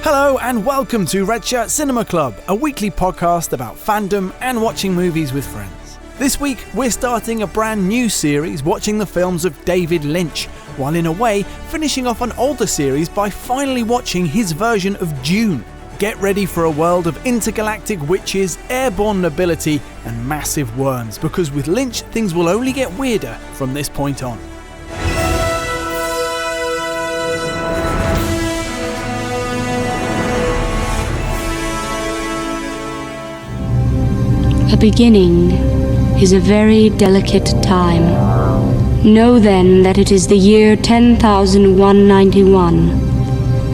Hello and welcome to Red Shirt Cinema Club, a weekly podcast about fandom and watching movies with friends. This week we're starting a brand new series watching the films of David Lynch, while in a way finishing off an older series by finally watching his version of Dune. Get ready for a world of intergalactic witches, airborne nobility and massive worms, because with Lynch things will only get weirder from this point on. A beginning is a very delicate time. Know then that it is the year 10,191.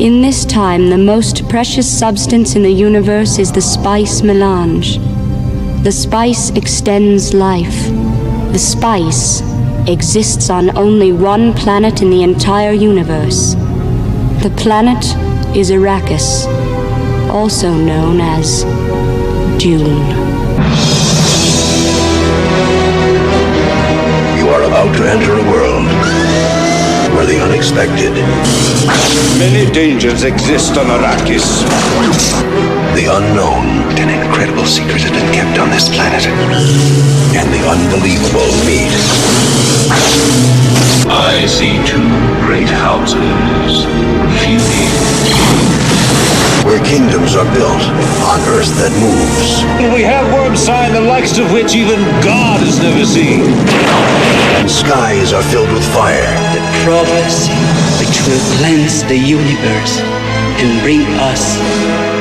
In this time, the most precious substance in the universe is the spice melange. The spice extends life. The spice exists on only one planet in the entire universe. The planet is Arrakis, also known as Dune. You are about to enter a world where the unexpected, many dangers exist on Arrakis. the unknown, An incredible secret has been kept on this planet. and the unbelievable meet. I see two great houses feuding. Where kingdoms are built on earth that moves. We have worm sign the likes of which even God has never seen. And skies are filled with fire. The prophecy which will cleanse the universe and bring us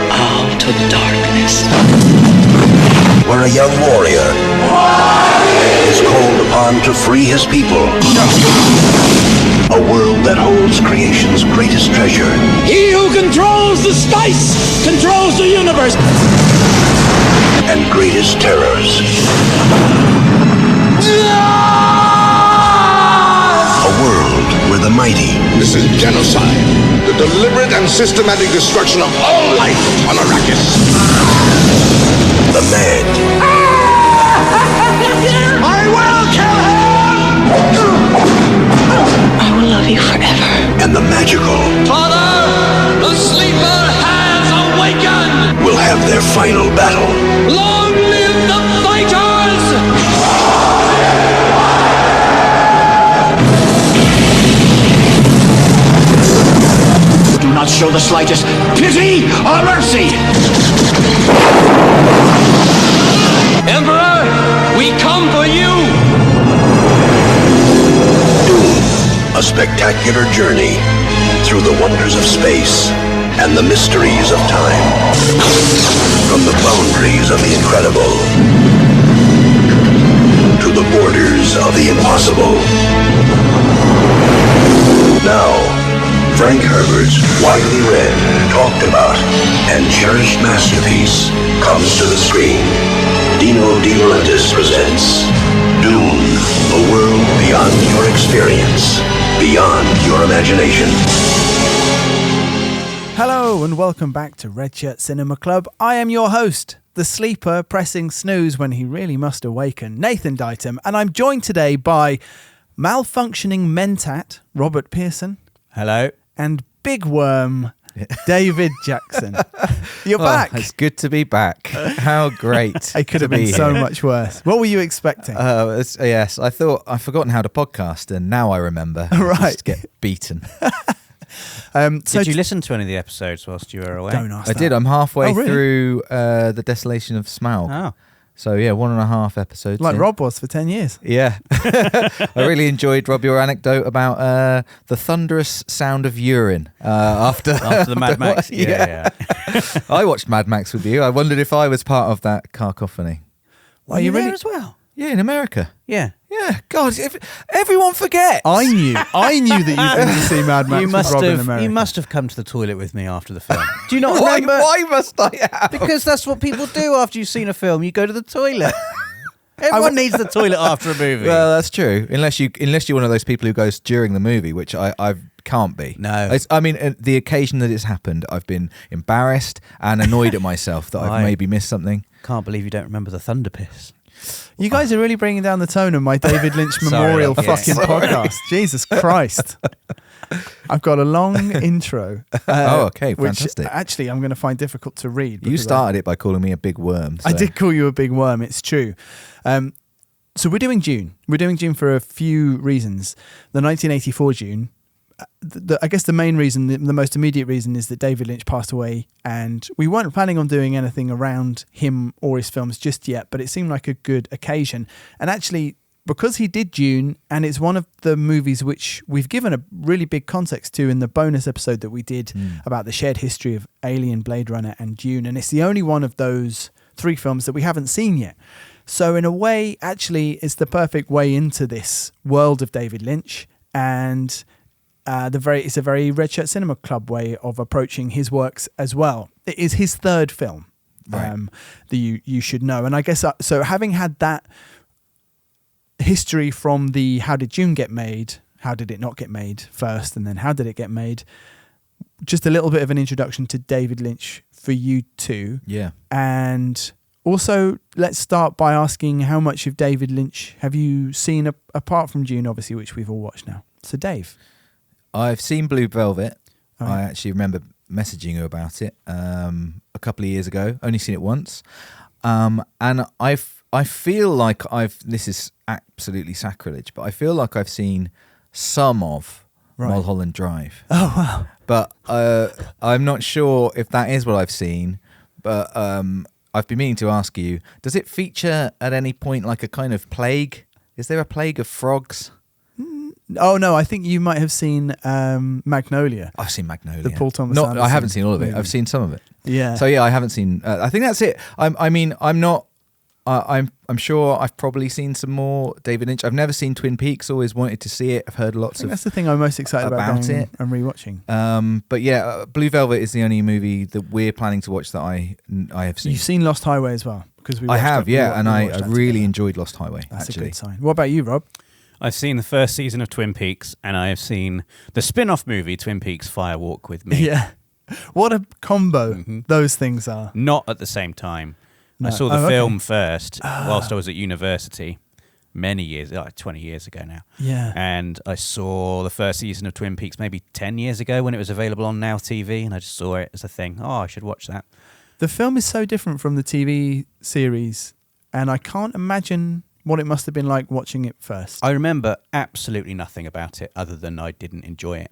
out of darkness. Where a young warrior is called upon to free his people. A world that holds creation's greatest treasure. He who controls the spice controls the universe. And greatest terrors. A world where the mighty This is genocide. The deliberate and systematic destruction of all life on Arrakis. the mad, I will kill him! I will love you forever. and the magical Father, the sleeper has awakened! will have their final battle. Long live the fighters! Do not show the slightest pity or mercy! Emperor, we come for you! Dune, a spectacular journey through the wonders of space and the mysteries of time. From the boundaries of the incredible to the borders of the impossible. Now, Frank Herbert's widely read, talked about, and cherished masterpiece comes to the screen. Dino De Laurentiis presents Dune, a world beyond your experience, beyond your imagination. Hello and welcome back to Red Shirt Cinema Club. I am your host, the sleeper pressing snooze when he really must awaken, Nathan Dighton, and I'm joined today by malfunctioning mentat, Robert Pearson. Hello. And big worm, David Jackson. You're back. It's good to be back. How great. It could have been so much worse. What were you expecting? Yes, I thought I'd forgotten how to podcast, and now I remember. Right. Just get beaten. Did you listen to any of the episodes whilst you were away? Don't ask I that. did. I'm halfway really? through The Desolation of Smaug. Oh. So, yeah, 1.5 episodes. Like in. Rob was for 10 years. Yeah. I really enjoyed, Rob, your anecdote about the thunderous sound of urine after After the Mad Max? Yeah. I watched Mad Max with you. I wondered if I was part of that cacophony. Were you there as well? Yeah, in America. Yeah. Yeah, God, if everyone forgets. I knew that you've been to see Mad Max with Rob in America. You must have come to the toilet with me after the film. Do you not Why, remember? why must I have? Because that's what people do after you've seen a film. You go to the toilet. Everyone needs the toilet after a movie. Well, that's true. Unless you're one of those people who goes during the movie, which I can't be. No. I mean, the occasion that it's happened, I've been embarrassed and annoyed at myself that I've maybe missed something. Can't believe you don't remember the Thunder Piss. You guys are really bringing down the tone of my David Lynch memorial fucking podcast. Jesus Christ. I've got a long intro. Okay, which fantastic. actually I'm going to find difficult to read. You started it by calling me a big worm. So. I did call you a big worm, it's true. So we're doing Dune. We're doing Dune for a few reasons. The 1984 Dune, I guess the main reason, the most immediate reason, is that David Lynch passed away, and we weren't planning on doing anything around him or his films just yet, but it seemed like a good occasion. And actually, because he did Dune, and it's one of the movies which we've given a really big context to in the bonus episode that we did about the shared history of Alien, Blade Runner and Dune, and it's the only one of those three films that we haven't seen yet. So in a way, actually, it's the perfect way into this world of David Lynch, and it's a very Red Shirt Cinema Club way of approaching his works as well. It is his third film, that you should know. And I guess, so having had that history from the how did Dune get made, how did it not get made first, and then how did it get made, just a little bit of an introduction to David Lynch for you two. Yeah. And also, let's start by asking, how much of David Lynch have you seen apart from Dune, obviously, which we've all watched now? So, Dave. I've seen Blue Velvet. Oh. I actually remember messaging you about it a couple of years ago. Only seen it once. And I feel like this is absolutely sacrilege, but I feel like I've seen some of Mulholland Drive. Oh, wow. But I'm not sure if that is what I've seen. But I've been meaning to ask you, does it feature at any point like a kind of plague? Is there a plague of frogs? Oh, no, I think you might have seen Magnolia. I've seen Magnolia. The Paul Thomas Anderson. Anderson I haven't seen all of it. movie. I've seen some of it. Yeah. So yeah, I haven't seen. I think that's it. I'm sure I've probably seen some more David Lynch. I've never seen Twin Peaks. Always wanted to see it. I've heard lots of. That's the thing I'm most excited about going it and rewatching. But yeah, Blue Velvet is the only movie that we're planning to watch that I have seen. You've seen Lost Highway as well, because I have, and I really enjoyed Lost Highway. That's actually a good sign. What about you, Rob? I've seen the first season of Twin Peaks, and I have seen the spin-off movie Twin Peaks Fire Walk with Me. Yeah. What a combo those things are. Not at the same time. No. I saw the film first whilst I was at university many years, like 20 years ago now. Yeah. And I saw the first season of Twin Peaks maybe 10 years ago when it was available on Now TV, and I just saw it as a thing. Oh, I should watch that. The film is so different from the TV series, and I can't imagine what it must have been like watching it first. I remember absolutely nothing about it other than I didn't enjoy it.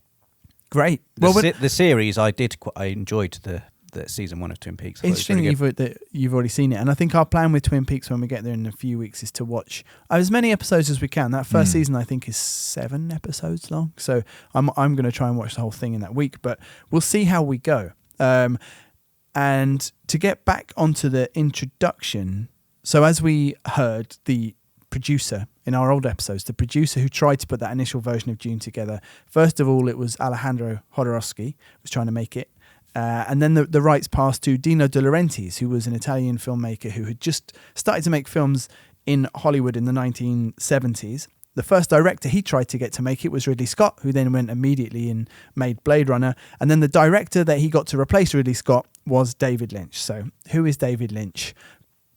Great. The series, I enjoyed the season 1 of Twin Peaks. Interesting that you've already seen it, and I think our plan with Twin Peaks when we get there in a few weeks is to watch as many episodes as we can. That first season, I think, is 7 episodes long, so I'm going to try and watch the whole thing in that week, but we'll see how we go. And to get back onto the introduction, so as we heard, the producer in our old episodes, the producer who tried to put that initial version of Dune together, first of all, it was Alejandro Jodorowsky was trying to make it. And then the rights passed to Dino De Laurentiis, who was an Italian filmmaker who had just started to make films in Hollywood in the 1970s. The first director he tried to get to make it was Ridley Scott, who then went immediately and made Blade Runner. And then the director that he got to replace Ridley Scott was David Lynch. So who is David Lynch?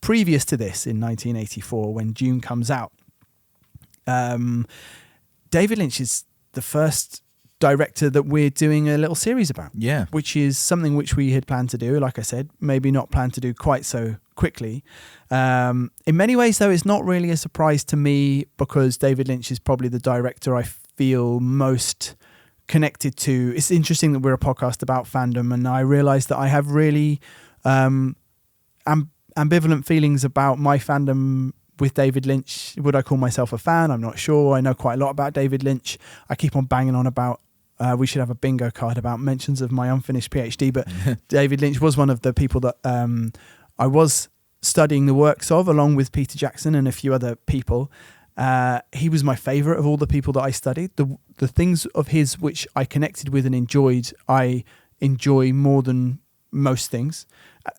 Previous to this, in 1984, when Dune comes out, David Lynch is the first director that we're doing a little series about. Yeah. Which is something which we had planned to do, like I said, maybe not planned to do quite so quickly. In many ways, though, it's not really a surprise to me, because David Lynch is probably the director I feel most connected to. It's interesting that we're a podcast about fandom, and I realise that I have really ambivalent feelings about my fandom with David Lynch. Would I call myself a fan? I'm not sure. I know quite a lot about David Lynch. I keep on banging on about we should have a bingo card about mentions of my unfinished PhD, but David Lynch was one of the people that I was studying the works of, along with Peter Jackson and a few other people. He was my favourite of all the people that I studied. The things of his which I connected with and enjoyed, I enjoy more than most things.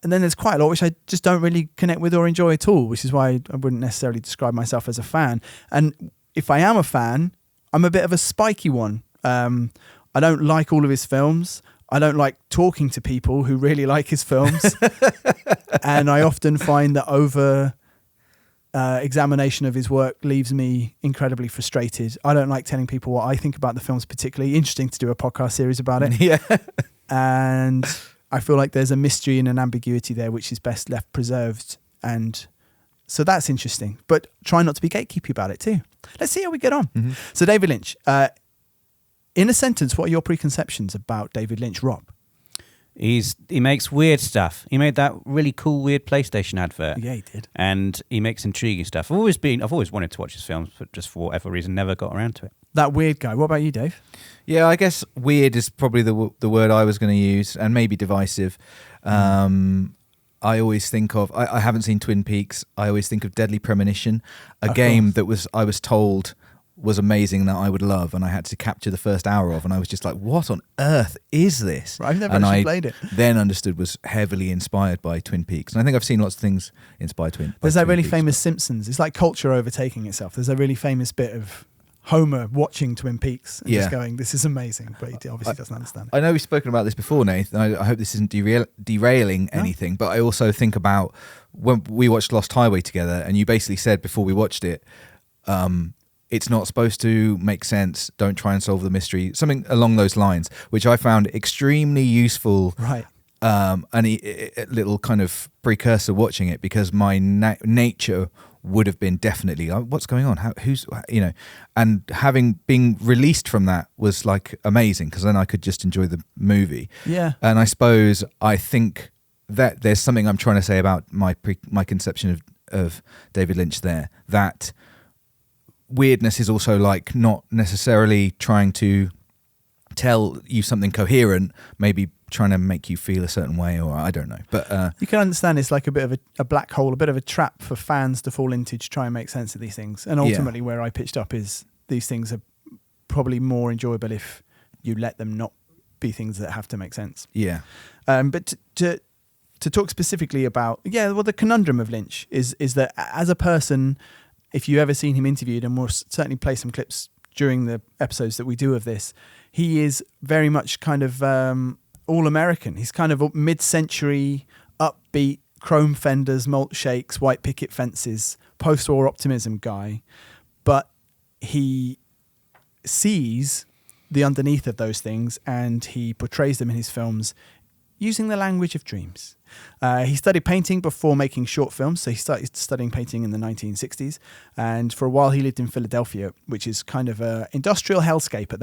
And then there's quite a lot which I just don't really connect with or enjoy at all, which is why I wouldn't necessarily describe myself as a fan. And if I am a fan, I'm a bit of a spiky one. I don't like all of his films. I don't like talking to people who really like his films. And I often find that over examination of his work leaves me incredibly frustrated. I don't like telling people what I think about the films particularly. Interesting to do a podcast series about it. Yeah. And I feel like there's a mystery and an ambiguity there which is best left preserved. And so that's interesting. But try not to be gatekeepy about it too. Let's see how we get on. Mm-hmm. So David Lynch, in a sentence, what are your preconceptions about David Lynch, Rob? He makes weird stuff. He made that really cool, weird PlayStation advert. Yeah, he did. And he makes intriguing stuff. I've always wanted to watch his films, but just for whatever reason, never got around to it. That weird guy. What about you, Dave? Yeah, I guess weird is probably the word I was going to use, and maybe divisive. I always think of, I haven't seen Twin Peaks. I always think of Deadly Premonition, a game that I was told was amazing, that I would love, and I had to capture the first hour of, and I was just like, what on earth is this? Right, I've never actually played it. Then understood was heavily inspired by Twin Peaks. And I think I've seen lots of things inspired by There's that really Peaks, famous Simpsons. It's like culture overtaking itself. There's a really famous bit of Homer watching Twin Peaks and just going, this is amazing, but he obviously doesn't understand it. I know we've spoken about this before, Nath, and I hope this isn't derailing anything, but I also think about when we watched Lost Highway together, and you basically said before we watched it, it's not supposed to make sense, don't try and solve the mystery, something along those lines, which I found extremely useful. Right. And a little kind of precursor watching it, because my nature would have been definitely, what's going on? And having been released from that was like amazing, because then I could just enjoy the movie. Yeah. And I think that there's something I'm trying to say about my conception of David Lynch there, that weirdness is also like not necessarily trying to tell you something coherent, maybe trying to make you feel a certain way, or I don't know. But you can understand it's like a bit of a black hole, a bit of a trap for fans to fall into to try and make sense of these things. And ultimately where I pitched up is these things are probably more enjoyable if you let them not be things that have to make sense. Yeah. But to talk specifically about, the conundrum of Lynch is that as a person, if you've ever seen him interviewed, and we'll certainly play some clips during the episodes that we do of this, he is very much kind of all-American. He's kind of mid-century, upbeat, chrome fenders, malt shakes, white picket fences, post-war optimism guy. But he sees the underneath of those things, and he portrays them in his films using the language of dreams. He studied painting before making short films, so he started studying painting in the 1960s, and for a while he lived in Philadelphia, which is kind of an industrial hellscape at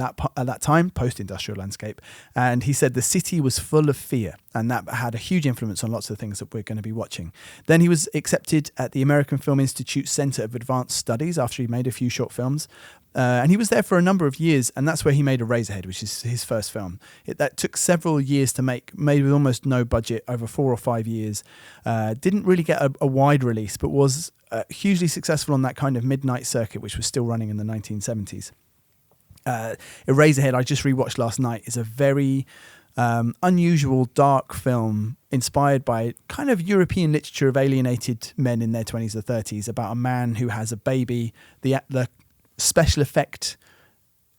that time, post-industrial landscape, and he said the city was full of fear, and that had a huge influence on lots of things that we're going to be watching. Then he was accepted at the American Film Institute Center of Advanced Studies after he made a few short films, and he was there for a number of years, and that's where he made Eraserhead, which is his first film. That took several years to make, made with almost no budget, over 4 or 5 years. Didn't really get a wide release, but was hugely successful on that kind of midnight circuit, which was still running in the 1970s. Eraserhead, I just rewatched last night, is a very unusual, dark film inspired by kind of European literature of alienated men in their 20s or 30s, about a man who has a baby. The special effect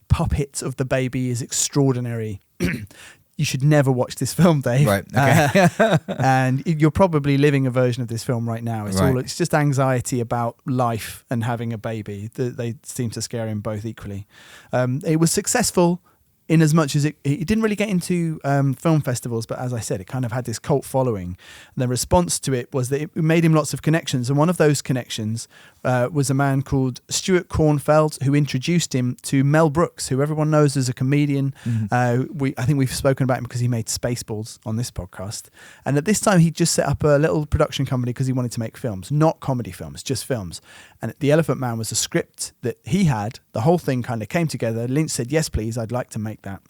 puppet of the baby is extraordinary. You should never watch this film, Dave. Right. Okay. And you're probably living a version of this film right now. It's just anxiety about life and having a baby. They seem to scare him both equally. It was successful in as much as it didn't really get into film festivals, but as I said, it kind of had this cult following. And the response to it was that it made him lots of connections, and one of those connections was a man called Stuart Cornfeld, who introduced him to Mel Brooks, who everyone knows as a comedian. Mm-hmm. I think we've spoken about him because he made Spaceballs on this podcast. And at this time, he just set up a little production company because he wanted to make films, not comedy films, just films. And The Elephant Man was a script that he had. The whole thing kind of came together. Lynch said, yes, please, I'd like to make that.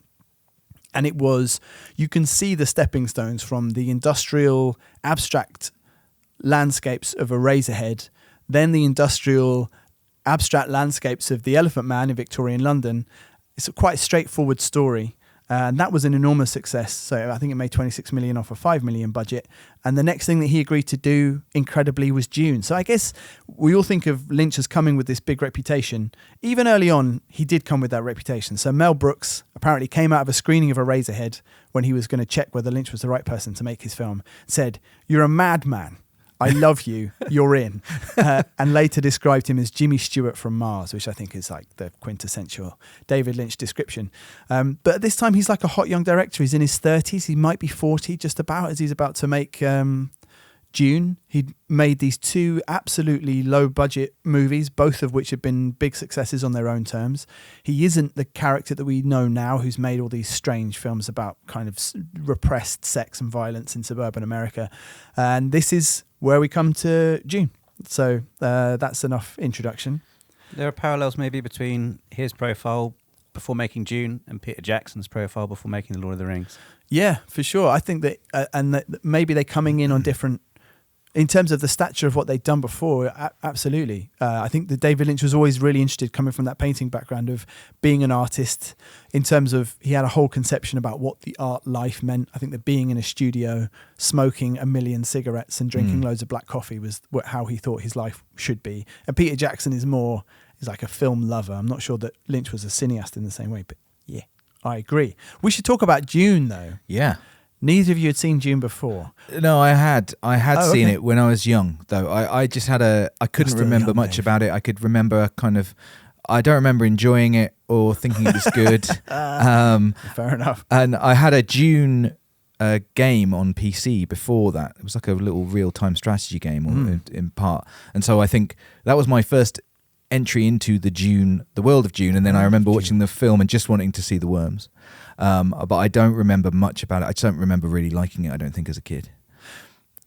And it was, you can see the stepping stones from the industrial abstract landscapes of Eraserhead, then the industrial abstract landscapes of The Elephant Man in Victorian London. It's a quite straightforward story. And that was an enormous success. So I think it made 26 million off a 5 million budget. And the next thing that he agreed to do, incredibly, was Dune. So I guess we all think of Lynch as coming with this big reputation. Even early on, he did come with that reputation. So Mel Brooks apparently came out of a screening of Eraserhead when he was going to check whether Lynch was the right person to make his film, said, "You're a madman. I love you, you're in. And later described him as Jimmy Stewart from Mars, which I think is like the quintessential David Lynch description. But at this time, he's like a hot young director. He's in his 30s. He might be 40 just about, as he's about to make Dune. He'd made these 2 absolutely low budget movies, both of which have been big successes on their own terms. He isn't the character that we know now who's made all these strange films about kind of repressed sex and violence in suburban America. And this is where we come to Dune. So that's enough introduction. There are parallels maybe between his profile before making Dune and Peter Jackson's profile before making The Lord of the Rings. Yeah, for sure. I think that, and that maybe they're coming in on different, in terms of the stature of what they'd done before, absolutely. I think that David Lynch was always really interested, coming from that painting background, of being an artist, in terms of he had a whole conception about what the art life meant. I think that being in a studio, smoking a million cigarettes and drinking loads of black coffee was how he thought his life should be. And Peter Jackson is like a film lover. I'm not sure that Lynch was a cineast in the same way, but yeah, I agree. We should talk about Dune, though. Yeah. Neither of you had seen Dune before. No, I had seen it when I was young, though. I just had I couldn't remember much about it. I could remember I don't remember enjoying it or thinking it was good. Fair enough. And I had a Dune game on PC before that. It was like a little real-time strategy game in part. And so I think that was my first entry into the world of Dune. And then I remember watching the film and just wanting to see the worms. But I don't remember much about it. I just don't remember really liking it, I don't think, as a kid.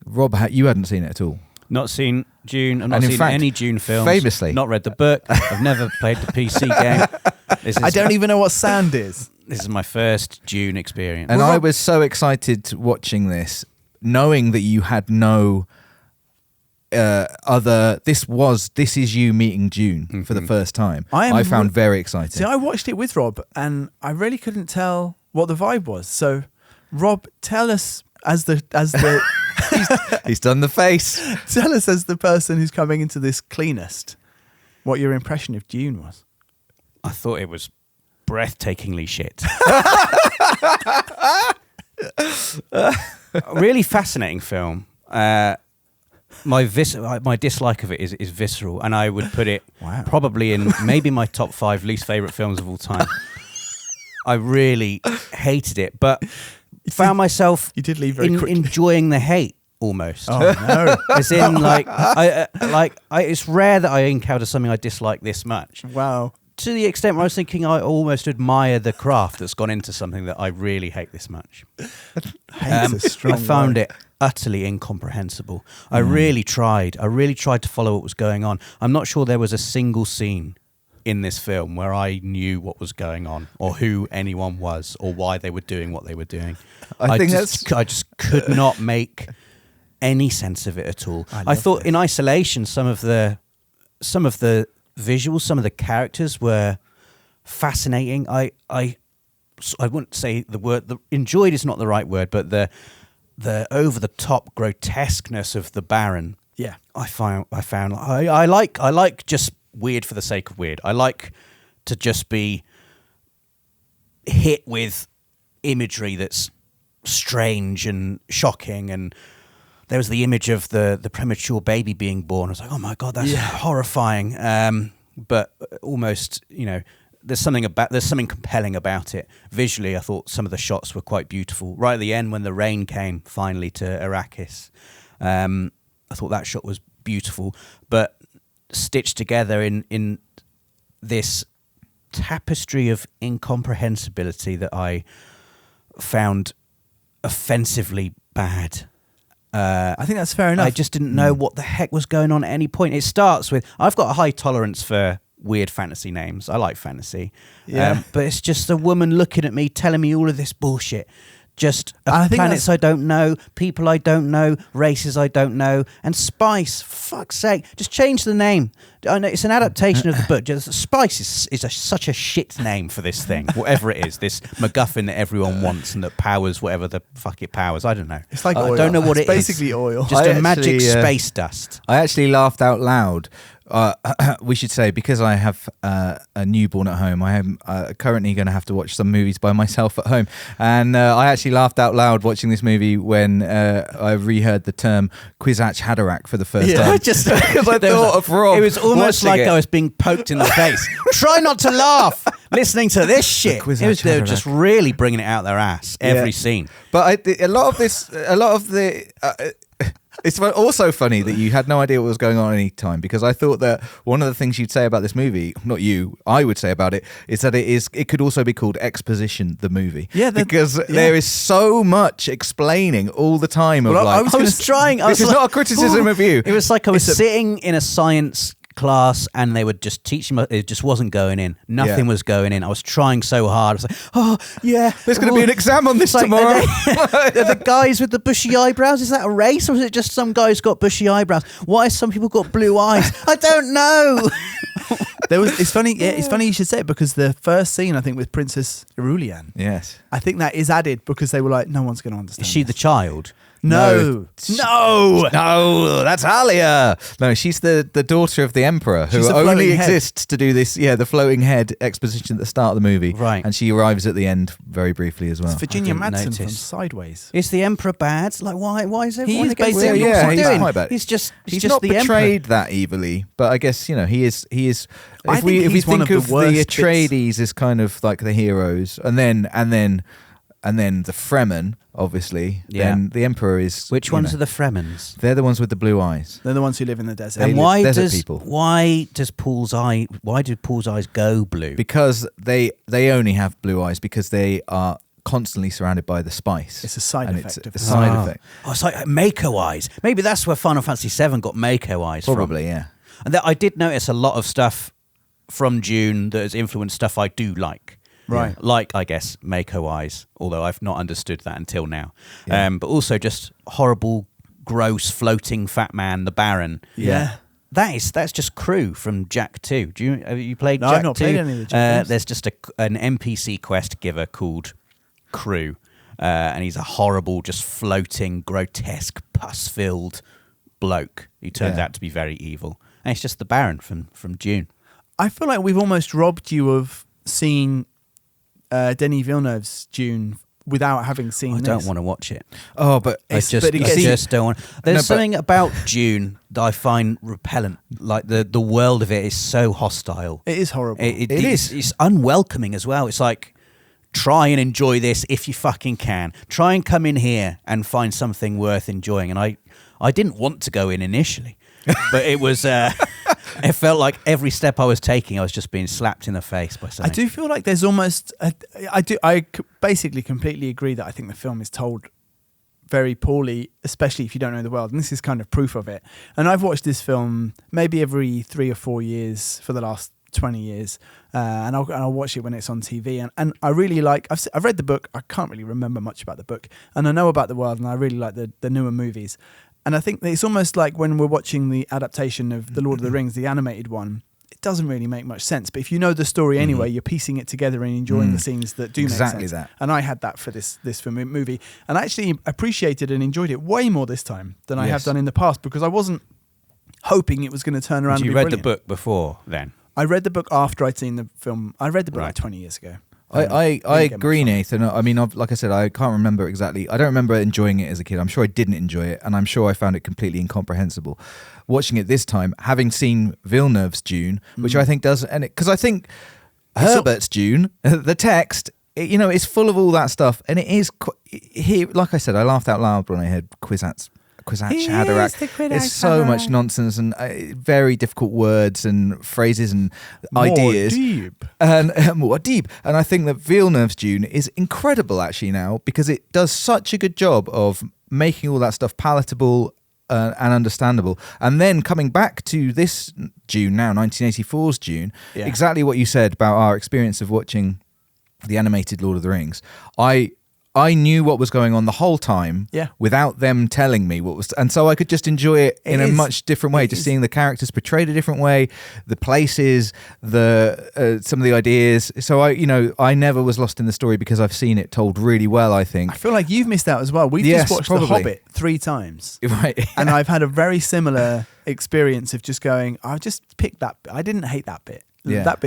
Rob, you hadn't seen it at all? Not seen Dune. I've not seen any Dune films. Famously. Not read the book. I've never played the PC game. I don't even know what sand is. This is my first Dune experience. And I was so excited watching this, knowing that you had no this is you meeting Dune for the first time. I found very exciting. See, I watched it with Rob and I really couldn't tell what the vibe was. So Rob, tell us as the he's done the face. Tell us, as the person who's coming into this cleanest, what your impression of Dune was. I thought it was breathtakingly shit. Really fascinating film. My dislike of it is visceral, and I would put it probably in maybe my top 5 least favourite films of all time. I really hated it, but found myself enjoying the hate almost. Oh no! As in, it's rare that I encounter something I dislike this much. Wow. To the extent where I was thinking I almost admire the craft that's gone into something that I really hate this much. Hate's a strong I found word. it utterly incomprehensible. I really tried to follow what was going on. I'm not sure there was a single scene in this film where I knew what was going on or who anyone was or why they were doing what they were doing. I just could not make any sense of it at all. I thought in isolation some of the visuals, some of the characters were fascinating. I wouldn't say the word enjoyed is not the right word, but the over the top grotesqueness of the Baron. Yeah, I like just weird for the sake of weird. I like to just be hit with imagery that's strange and shocking. And there was the image of the premature baby being born. I was like, oh my God, that's horrifying. But almost, there's something compelling about it. Visually, I thought some of the shots were quite beautiful. Right at the end, when the rain came finally to Arrakis, I thought that shot was beautiful. But stitched together in this tapestry of incomprehensibility that I found offensively bad. I think that's fair enough. I just didn't know what the heck was going on at any point. It starts with, I've got a high tolerance for weird fantasy names. I like fantasy. But it's just a woman looking at me, telling me all of this bullshit. Just planets I don't know, people I don't know, races I don't know, and Spice. Fuck's sake, just change the name. I know it's an adaptation of the book. Just Spice is such a shit name for this thing, whatever it is. This MacGuffin that everyone wants and that powers whatever the fuck it powers. I don't know. It's like I oil. don't know what it's it is. Basically oil. Just magic space dust. I actually laughed out loud we should say, because I have a newborn at home, I am currently going to have to watch some movies by myself at home. And I actually laughed out loud watching this movie when I reheard the term Kwisatz Haderach for the first time. Just because I thought of Rob. It was almost like I was being poked in the face. Try not to laugh listening to this shit. They were just really bringing it out their ass every scene. But a lot of the. It's also funny that you had no idea what was going on any time, because I thought that one of the things you'd say about this movie, not you, I would say about it, is that it could also be called Exposition the movie. Yeah, because there is so much explaining all the time. Of I was trying. This is not a criticism of you. It was like I was sitting in a science class and they would just teach me. It just wasn't going in. Nothing was going in. I was trying so hard. I was like, oh yeah, there's going to be an exam on this tomorrow. The guys with the bushy eyebrows, is that a race, or is it just some guys got bushy eyebrows? Why have some people got blue eyes? I don't know. It's funny. Yeah, it's funny you should say it, because the first scene, I think, with Princess Irulan, yes, I think that is added because they were like, no one's going to understand. Is she the child? No, that's Alia. No, she's the daughter of the Emperor, who only exists to do this. Yeah, the floating head exposition at the start of the movie, right? And she arrives at the end very briefly as well. It's Virginia Madsen from Sideways. Is the Emperor bad? Like, why is everyone? He is basically he's quite bad. He's not the portrayed Emperor. that evilly, but I guess he is. If think we he's one think of of the worst the Atreides as kind of like the heroes, and then the Fremen, obviously, then the Emperor is... Which ones are the Fremens? They're the ones with the blue eyes. They're the ones who live in the desert. And why do Paul's eyes go blue? Because they only have blue eyes because they are constantly surrounded by the spice. It's a side effect. It's a side effect. Oh, it's like Mako eyes. Maybe that's where Final Fantasy VII got Mako eyes from. Probably, yeah. And I did notice a lot of stuff from Dune that has influenced stuff I do like. Right. Like, I guess, Mako eyes, although I've not understood that until now. Yeah. But also just horrible, gross, floating fat man, the Baron. Yeah. That's just Crew from Jack 2. Have you played No, Jack 2? I've not played any of the Jack games. There's just an NPC quest giver called Crew. And he's a horrible, just floating, grotesque, pus-filled bloke who turns out to be very evil. And it's just the Baron from Dune. I feel like we've almost robbed you of seeing Denis Villeneuve's Dune without having seen this. I don't want to watch it. Oh, but I just don't want. There's something about Dune that I find repellent. Like the world of it is so hostile. It is horrible. It is. It's unwelcoming as well. It's like, try and enjoy this if you fucking can. Try and come in here and find something worth enjoying. And I didn't want to go in initially, but it was. It felt like every step I was taking, I was just being slapped in the face by something. I do feel like there's almost... I basically completely agree that I think the film is told very poorly, especially if you don't know the world. And this is kind of proof of it. And I've watched this film maybe every 3 or 4 years for the last 20 years. And I'll watch it when it's on TV. And I really like... I've read the book. I can't really remember much about the book. And I know about the world, and I really like the newer movies. And I think that it's almost like when we're watching the adaptation of The Lord of the Rings, the animated one, it doesn't really make much sense. But if you know the story anyway, you're piecing it together and enjoying the scenes that do make sense. Exactly that. And I had that for this movie. And I actually appreciated and enjoyed it way more this time than I have done in the past, because I wasn't hoping it was going to turn around and be brilliant. brilliant. You read the book before then? I read the book after I'd seen the film. I read the book like 20 years ago. I agree, Nathan. I mean, like I said, I can't remember exactly. I don't remember enjoying it as a kid. I'm sure I didn't enjoy it, and I'm sure I found it completely incomprehensible. Watching it this time, having seen Villeneuve's Dune, which I think does, and because I think Herbert's Dune, the text, it's full of all that stuff, and it is. Like I said, I laughed out loud when I heard Kwisatz Haderach. It's so much nonsense and very difficult words and phrases and ideas. Deep. And more deep. And I think that Villeneuve's Dune is incredible actually now, because it does such a good job of making all that stuff palatable and understandable. And then coming back to this Dune now, 1984's Dune, exactly what you said about our experience of watching the animated Lord of the Rings. I knew what was going on the whole time without them telling me what was, and so I could just enjoy it in a much different way, just seeing the characters portrayed a different way, the places, some of the ideas. So I never was lost in the story because I've seen it told really well, I think. I feel like you've missed out as well. We've just watched The Hobbit 3 times. Right. And I've had a very similar experience of just going, I've just picked that bit. I didn't hate that bit. Yeah. That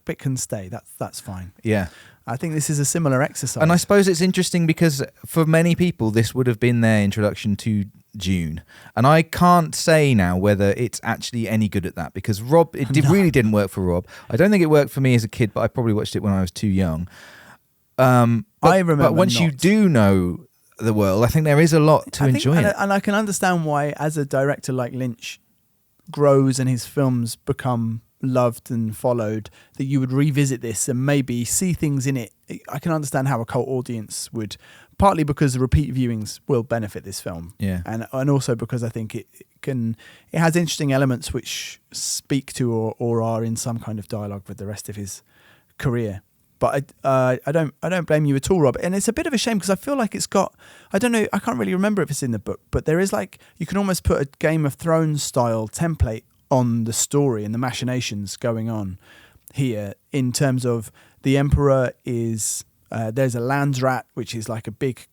bit can stay. That's fine. Yeah. I think this is a similar exercise. And I suppose it's interesting because for many people, this would have been their introduction to Dune. And I can't say now whether it's actually any good at that because Rob, really didn't work for Rob. I don't think it worked for me as a kid, but I probably watched it when I was too young. I remember. But once you do know the world, I think there is a lot to enjoy it. And I can understand why, as a director like Lynch grows and his films become loved and followed, that you would revisit this and maybe see things in it. I can understand how a cult audience would, partly because the repeat viewings will benefit this film, and also because I think it has interesting elements which speak to or are in some kind of dialogue with the rest of his career. But I don't blame you at all, Rob. And it's a bit of a shame because I feel like it's got, I don't know, I can't really remember if it's in the book, but there is like, you can almost put a Game of Thrones style template on the story and the machinations going on here in terms of the Emperor is, there's a Landsrat, which is like a big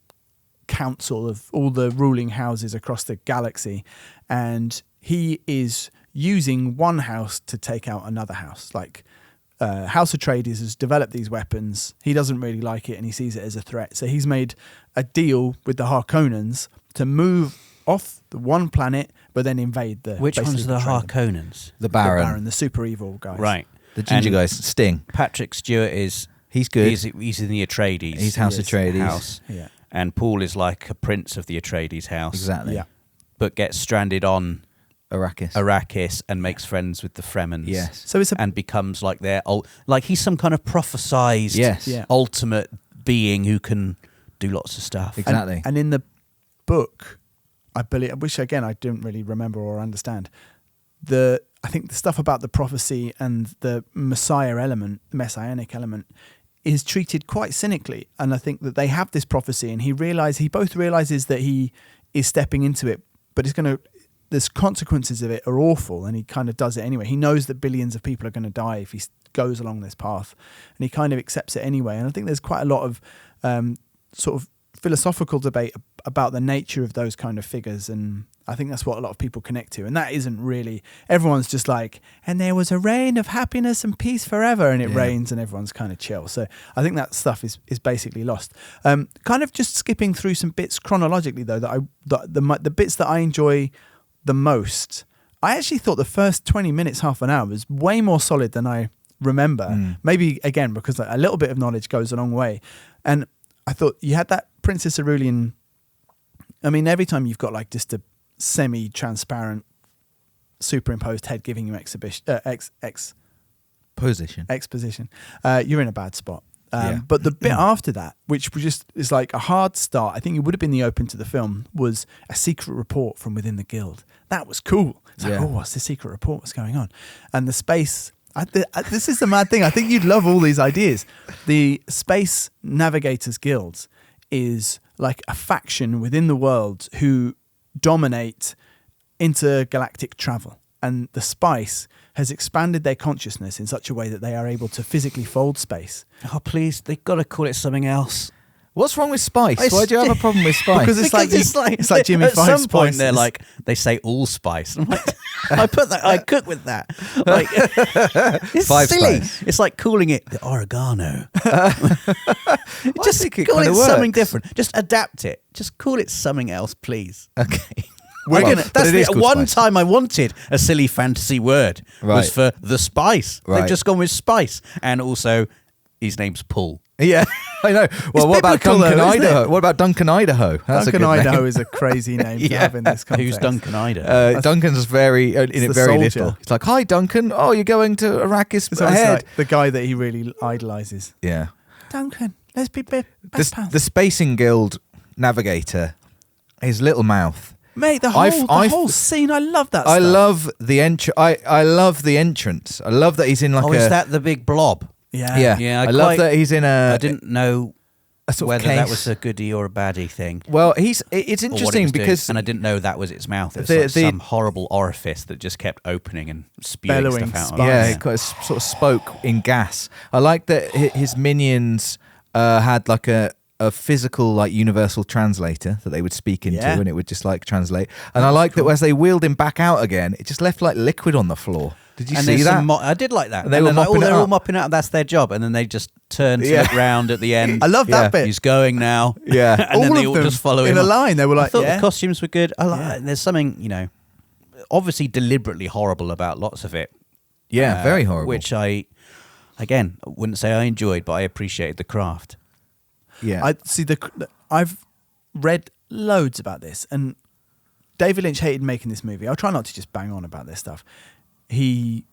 council of all the ruling houses across the galaxy. And he is using one house to take out another house. Like House Atreides has developed these weapons. He doesn't really like it and he sees it as a threat. So he's made a deal with the Harkonnens to move off the one planet, but then invade the... Which ones are the Harkonnens? The Baron. The super evil guys. Right. The ginger guys. Sting. Patrick Stewart is... He's good. He's in the Atreides. He's House Atreides. House. Yeah. And Paul is like a prince of the Atreides house. Exactly. Yeah. But gets stranded on Arrakis and makes friends with the Fremens. Yes. So it's and becomes like their... Like he's some kind of prophesized ultimate being who can do lots of stuff. Exactly. And in the book... I believe, which again I don't really remember or understand. I think the stuff about the prophecy and the messianic element, is treated quite cynically. And I think that they have this prophecy, and he both realizes that he is stepping into it, but there's consequences of it are awful, and he kind of does it anyway. He knows that billions of people are going to die if he goes along this path, and he kind of accepts it anyway. And I think there's quite a lot of sort of philosophical debate about the nature of those kind of figures, and I think that's what a lot of people connect to, and that isn't really, everyone's just like, and there was a reign of happiness and peace forever, and it rains and everyone's kind of chill. So I think that stuff is basically lost. Kind of just skipping through some bits chronologically though, the bits that I enjoy the most, I actually thought the first 20 minutes, half an hour was way more solid than I remember. Maybe again because a little bit of knowledge goes a long way. And I thought you had that Princess Aurelian. I mean, every time you've got like just a semi-transparent superimposed head giving you exposition, you're in a bad spot. But the bit after that, which is like a hard start, I think it would have been the open to the film, was a secret report from within the guild. That was cool. It's like, what's the secret report? What's going on? And the space... this is the mad thing. I think you'd love all these ideas. The Space Navigators Guild is like a faction within the world who dominate intergalactic travel. And the Spice has expanded their consciousness in such a way that they are able to physically fold space. Oh, please, they've got to call it something else. What's wrong with spice? Why do you have a problem with spice? Because it's like Jimmy at Five's some point spices. they're like, they say allspice. I'm like, I cook with that. Like, it's Five silly. spice. It's like calling it the oregano. Just it call kinda it something works. different. Just adapt it. Just call it something else, please. Okay. That's but it is the called one spice. time I wanted a silly fantasy word was Right. for the spice. Right. They've just gone with spice. And also, his name's Paul. Yeah, I know. Well, what about biblical Duncan though, isn't Idaho? it? What about Duncan Idaho? That's Duncan a good Idaho name. is a crazy name to have in this context. Who's Duncan Idaho? Duncan's very in it the very soldier. little. It's like, hi Duncan. Oh, you're going to Arrakis It's always ahead. like the guy that he really idolizes. Yeah. Duncan, let's be best pals. The Spacing Guild navigator, his little mouth. Mate, the whole scene, I love that I stuff. love the I love the entrance. I love that he's in like is that the big blob? Yeah. Yeah. Yeah, I love that he's in a. I didn't know sort of whether case. that was a goodie or a baddie thing. Well, it's or what it interesting was doing. because And I didn't know that was its mouth. It was some horrible orifice that just kept opening and spewing Bellowing stuff out. spice. yeah, it kind of sort of spoke in gas. I like that his minions had like a physical like universal translator that they would speak into, Yeah. and it would just like translate. And I like that as they wheeled him back out again, it just left like liquid on the floor. Did you And see there's that? I did like that. And they were they're like, mopping it they're all up. mopping it up. That's their job. And then they just turn to look round at the end. I love that bit. He's going now. Yeah. And then All they of all them just follow him in a up. line. They were I like, thought yeah. the costumes were good. There's something, obviously deliberately horrible about lots of it. Yeah, very horrible. Which I wouldn't say I enjoyed, but I appreciated the craft. yeah. I see I've read loads about this, and David Lynch hated making this movie. I'll try not to just bang on about this stuff. He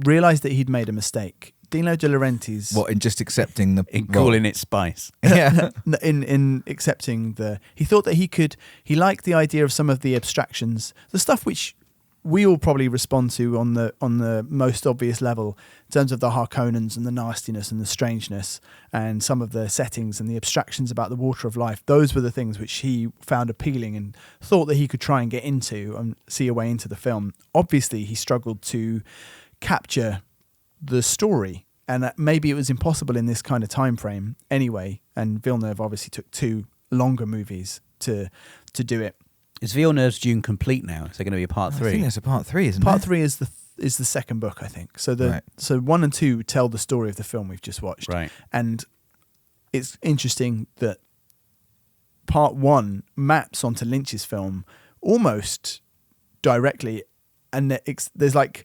realised that he'd made a mistake. Dino De Laurentiis, What, in just accepting the In role? calling it spice. Yeah. in accepting he thought that he liked the idea of some of the abstractions, the stuff which we all probably respond to on the most obvious level in terms of the Harkonnens and the nastiness and the strangeness and some of the settings and the abstractions about the water of life. Those were the things which he found appealing and thought that he could try and get into and see a way into the film. Obviously, he struggled to capture the story, and that maybe it was impossible in this kind of time frame anyway. And Villeneuve obviously took 2 longer movies to do it. Is Villeneuve's Dune complete now? Is there going to be a part 3? I think there's a part 3, isn't Part there? 3 is the second book, I think. So Right. so 1 and 2 tell the story of the film we've just watched. Right. And it's interesting that part 1 maps onto Lynch's film almost directly, and there's like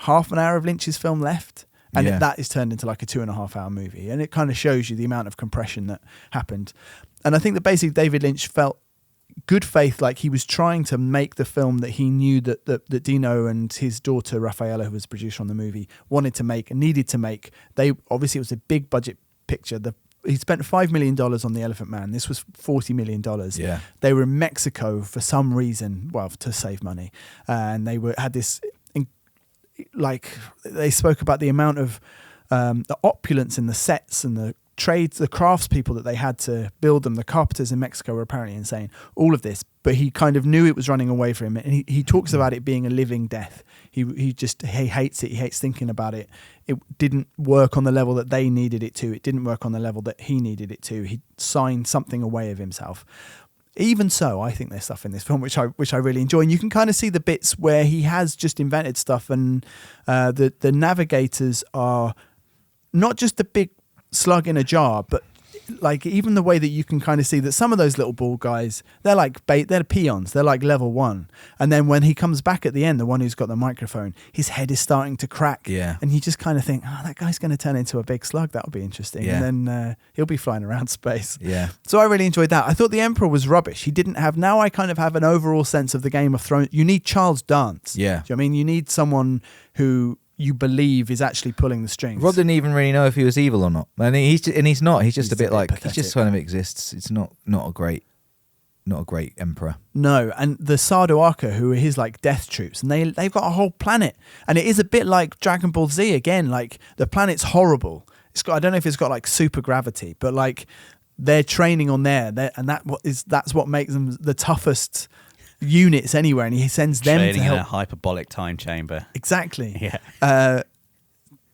half an hour of Lynch's film left, and Yeah. that is turned into like a 2.5-hour movie, and it kind of shows you the amount of compression that happened. And I think that basically David Lynch felt good faith, like he was trying to make the film that he knew that Dino and his daughter Raffaella, who was the producer on the movie, wanted to make and needed to make. They obviously, it was a big budget picture. He spent $5 million on The Elephant Man. This was $40 million. Yeah. They were in Mexico for some reason, well, to save money, and they had this like they spoke about the amount of the opulence in the sets and the trades, the craftspeople that they had to build them. The carpenters in Mexico were apparently insane. All of this, but he kind of knew it was running away from him, and he talks about it being a living death. He hates it. He hates thinking about it. It didn't work on the level that they needed it to. It didn't work on the level that he needed it to. He signed something away of himself. Even so, I think there's stuff in this film which I really enjoy, and you can kind of see the bits where he has just invented stuff, and the navigators are not just a big slug in a jar, but like even the way that you can kind of see that some of those little ball guys, they're like they're peons, they're like level 1, and then when he comes back at the end, the one who's got the microphone, his head is starting to crack, and you just kind of think, oh, that guy's going to turn into a big slug, that'll be interesting, and then he'll be flying around space. So I really enjoyed that. I thought the Emperor was rubbish. He didn't have, now I kind of have an overall sense of the Game of Thrones. You need Charles Dance. Do you know what I mean? You need someone who you believe is actually pulling the strings. Rod didn't even really know if he was evil or not, and he's not. He's just a bit like pathetic. he just kind of exists. It's not a great emperor. No, and the Sardaukar, who are his like death troops, and they've got a whole planet, and it is a bit like Dragon Ball Z again. Like the planet's horrible. It's got, I don't know if it's got like super gravity, but like they're training on there, and that's what makes them the toughest units anywhere, and he sends them Training to help in a hyperbolic time chamber. Exactly. Yeah.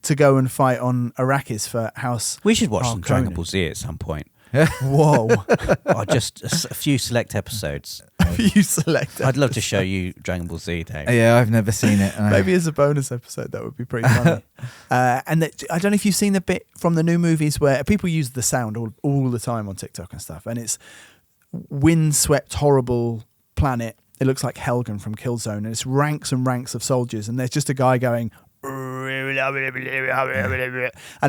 To go and fight on Arrakis for House. We should watch some Harkonnen. Dragon Ball Z at some point. Whoa. Just a few select episodes. You select. I'd love to show you Dragon Ball Z, Dave. Yeah, I've never seen it. Maybe as a bonus episode, that would be pretty funny. And I don't know if you've seen the bit from the new movies where people use the sound all the time on TikTok and stuff, and it's windswept, horrible planet. It looks like Helgen from Killzone, and it's ranks and ranks of soldiers, and there's just a guy going, and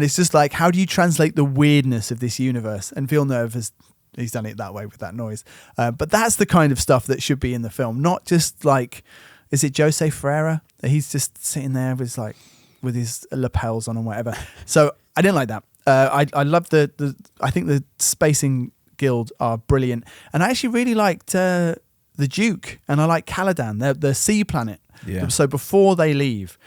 it's just like, how do you translate the weirdness of this universe? And Villeneuve he's done it that way with that noise, but that's the kind of stuff that should be in the film, not just like, is it Jose Ferreira? He's just sitting there with his lapels on and whatever. So I didn't like that. I love I think the Spacing Guild are brilliant, and I actually really liked the Duke, and I like Caladan, the sea planet. Yeah. So before they leave,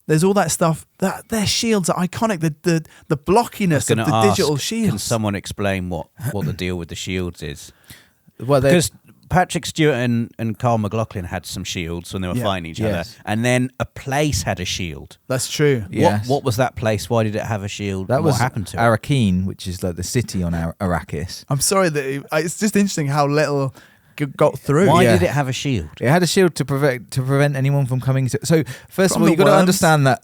There's all that stuff. That their shields are iconic. The blockiness of the digital shields. Can someone explain what the deal with the shields is? Well, because Patrick Stewart and Carl McLaughlin had some shields when they were fighting each other, and then a place had a shield. That's true. Yes. What was that place? Why did it have a shield? That was what happened to it? Arrakeen, which is like the city on Arrakis. I'm sorry that it's just interesting how little got through. Why did it have a shield? It had a shield to prevent anyone from coming to. So first of all, you've got to understand that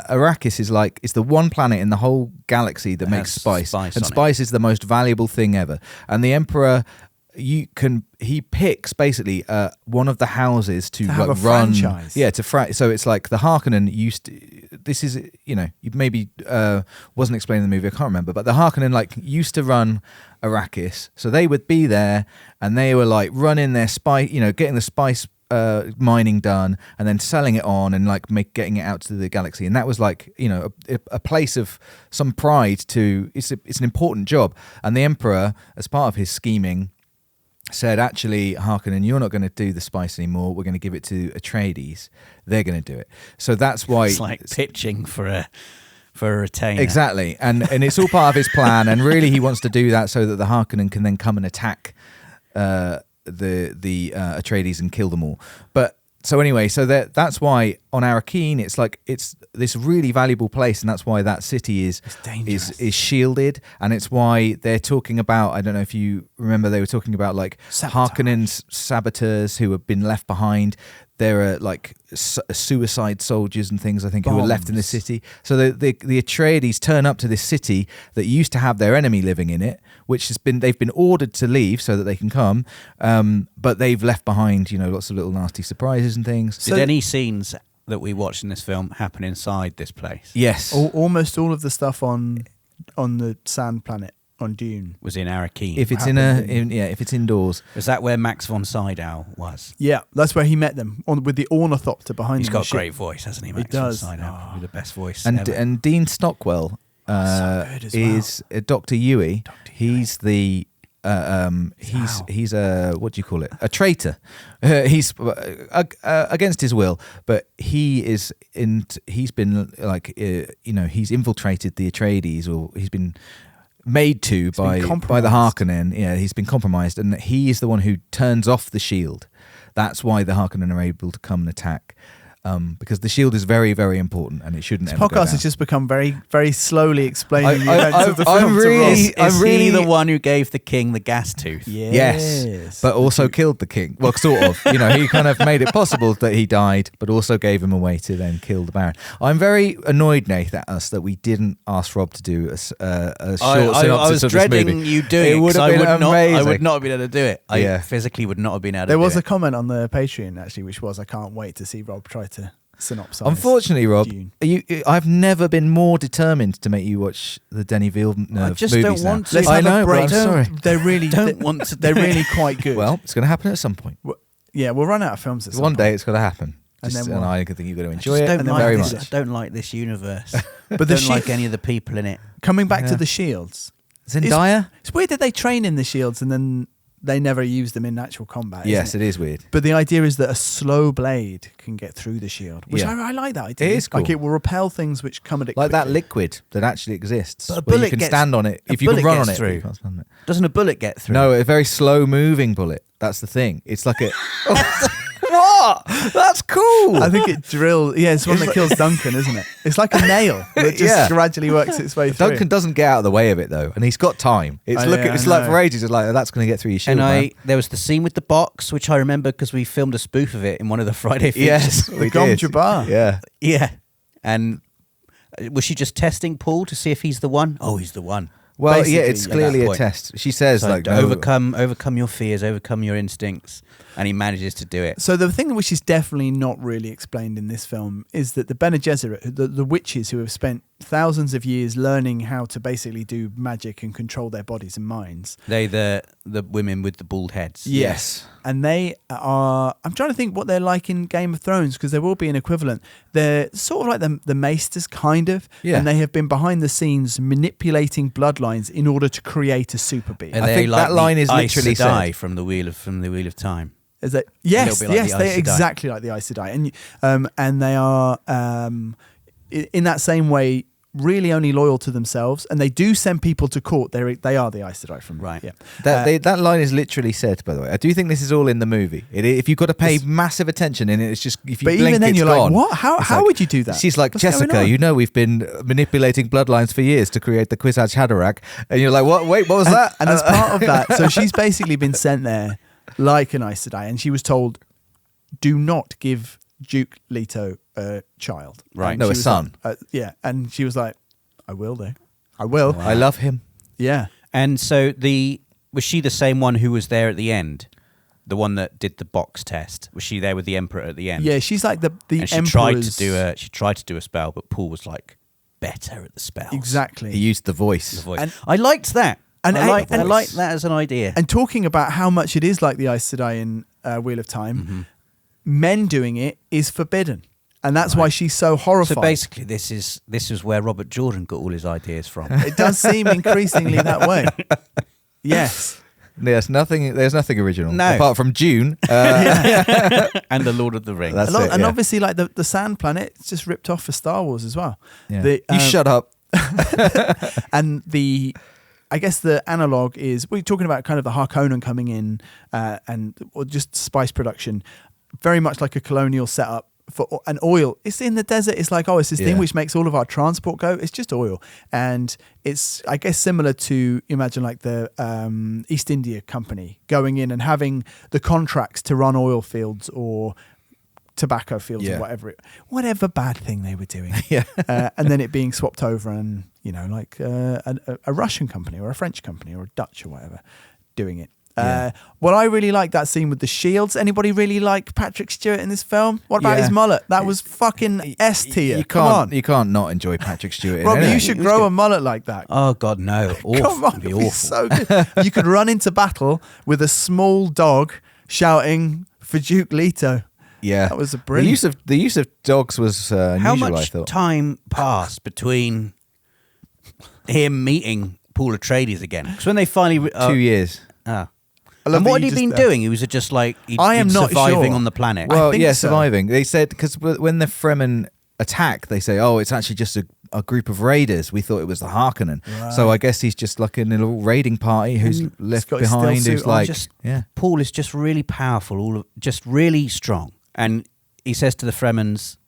Arrakis is it's the one planet in the whole galaxy that makes spice, and spice is the most valuable thing ever. And the Emperor, he picks basically one of the houses to have a run franchise. So it's like the Harkonnen used to, this is you maybe wasn't explained in the movie, I can't remember, but the Harkonnen used to run Arrakis, so they would be there and they were running their spice, getting the spice mining done and then selling it on and getting it out to the galaxy, and that was a place of some pride to. It's an important job, and the Emperor, as part of his scheming, said, actually, Harkonnen, you're not going to do the spice anymore. We're going to give it to Atreides. They're going to do it. So that's why it's like pitching for a retainer. Exactly, and it's all part of his plan. And really, he wants to do that so that the Harkonnen can then come and attack the Atreides and kill them all. But so anyway, so that's why on Arrakeen it's this really valuable place, and that's why that city is shielded, and it's why they're talking about. I don't know if you remember, they were talking about Harkonnen's saboteurs who have been left behind. There are suicide soldiers and things, I think, who were left in the city. So the Atreides turn up to this city that used to have their enemy living in it, which they've been ordered to leave so that they can come, but they've left behind lots of little nasty surprises and things. Did any scenes that we watched in this film happen inside this place? Yes, almost all of the stuff on the sand planet on Dune was in Arrakeen. If it's if it's indoors. Is that where Max von Sydow was? Yeah, that's where he met them with the ornithopter behind him. He's got a great voice, hasn't he? Max von Sydow, probably the best voice ever. And Dean Stockwell is Dr. Yui. He's the he's a, what do you call it? A traitor. He's against his will, but he's been he's infiltrated the Atreides, or he's been made to by the Harkonnen. Yeah, he's been compromised, and he is the one who turns off the shield. That's why the Harkonnen are able to come and attack. Because the shield is very, very important, and it shouldn't. This podcast has just become very, very slowly explaining the events of the film. Is he the one who gave the king the gas tooth? Yes, but also killed the king. Well, sort of. He kind of made it possible that he died, but also gave him a way to then kill the Baron. I'm very annoyed, Nath, at us that we didn't ask Rob to do a short synopsis of this movie. I was dreading you doing it. It would have been amazing. I would not have been able to do it. I physically would not have been able to do it. There was a comment on the Patreon, actually, which was, I can't wait to see Rob try to synopsize. Unfortunately, Rob, I've never been more determined to make you watch the Denis Villeneuve movies. I just don't want to. I know, but I'm sorry. They really don't want to. They're really quite good. Well, it's going to happen at some point. We'll run out of films at some point. One day it's going to happen. And I think you're going to enjoy it very much. I don't like this universe. But I don't like any of the people in it. Coming back to the shields. Zendaya? It's weird that they train in the shields and then they never use them in actual combat. Yes, it is weird. But the idea is that a slow blade can get through the shield, which I like that idea. It is cool. It will repel things which come at it like quickly. that liquid that actually exists. But a bullet you can stand on it. If you can run on it, you can't stand on it. Doesn't a bullet get through? No, a very slow moving bullet. That's the thing. It's like a... What? That's cool. I think it drills. Yeah, it's one that kills Duncan, isn't it? It's like a nail that just gradually works its way through. Duncan doesn't get out of the way of it though, and he's got time. It's like for ages. It's like that's going to get through your shield. And there was the scene with the box, which I remember because we filmed a spoof of it in one of the Friday features. Yes, the Gom Jabbar. Yeah. And was she just testing Paul to see if he's the one? Oh, he's the one. Well, basically, it's clearly a test. She says overcome your fears, overcome your instincts, and he manages to do it. So the thing which is definitely not really explained in this film is that the Bene Gesserit, the witches who have spent thousands of years learning how to basically do magic and control their bodies and minds. They the women with the bald heads. Yes. And they are, I'm trying to think what they're like in Game of Thrones, because there will be an equivalent. They're sort of like the Maesters, kind of. Yeah. And they have been behind the scenes manipulating bloodlines in order to create a super being. I think that line is literally said from the Wheel of Time. Is that A little yes, bit like yes, the they're Aes Sedai. exactly like the Aes Sedai, and they are in that same way really only loyal to themselves, and they do send people to court. They are the Aes Sedai from Right. Yeah. That line is literally said, by the way. I do think this is all in the movie. If you've got to pay massive attention in it, it's just if you But blink, even then, it's you're gone. like, what? How would you do that? She's like, What's going Jessica, on? you know we've been manipulating bloodlines for years to create the Kwisatz Haderach, and you're like, what? Wait, what was that? And as part of that, so she's basically been sent there like an Aes Sedai, and she was told, do not give Duke Leto a child. Right. And No, she a was son. like, yeah, and she was like, I will though. I will. I love him. Yeah. And so was she the same one who was there at the end? The one that did the box test? Was she there with the Emperor at the end? Yeah, she's like the and she tried to do a spell, but Paul was like better at the spells. Exactly. He used the voice. And I liked that. And I liked voice. that as an idea. And talking about how much it is like the Aes Sedai in Wheel of Time, men doing it is forbidden. And that's why she's so horrified. So basically, this is where Robert Jordan got all his ideas from. It does seem increasingly that way. Yes. There's nothing original. No. Apart from Dune. And the Lord of the Rings. That's And it, yeah. obviously, like the Sand Planet, it's just ripped off for Star Wars as well. Yeah. You shut up. And I guess the analog is, we're talking about kind of the Harkonnen coming in or just spice production, very much like a colonial setup for an oil. It's in the desert. It's like, it's this thing which makes all of our transport go. It's just oil. And it's, I guess, similar to, imagine like the East India Company going in and having the contracts to run oil fields or tobacco fields or whatever bad thing they were doing. And then it being swapped over and, like a Russian company or a French company or a Dutch or whatever doing it. Well, I really like that scene with the shields. Anybody really like Patrick Stewart in this film? What about his mullet? That was fucking S tier. You can't not enjoy Patrick Stewart. Rob, in it. you should grow a mullet like that. Oh God, no! Awful. Come on, It'd be it'd be awful. so good. You could run into battle with a small dog shouting for Duke Leto. Yeah, that was a brilliant. The use of dogs was unusual. How I much thought. time passed between him meeting Paul Atreides again? Because when they finally 2 years. And what had he been doing? He was just like he'd been surviving on the planet. Well, think so. surviving. They said because when the Fremen attack, they say, "Oh, it's actually just a group of raiders." We thought it was the Harkonnen. Right. So I guess he's just like in a little raiding party who's left behind. Who's like, Paul is just really powerful, just really strong, and he says to the Fremens,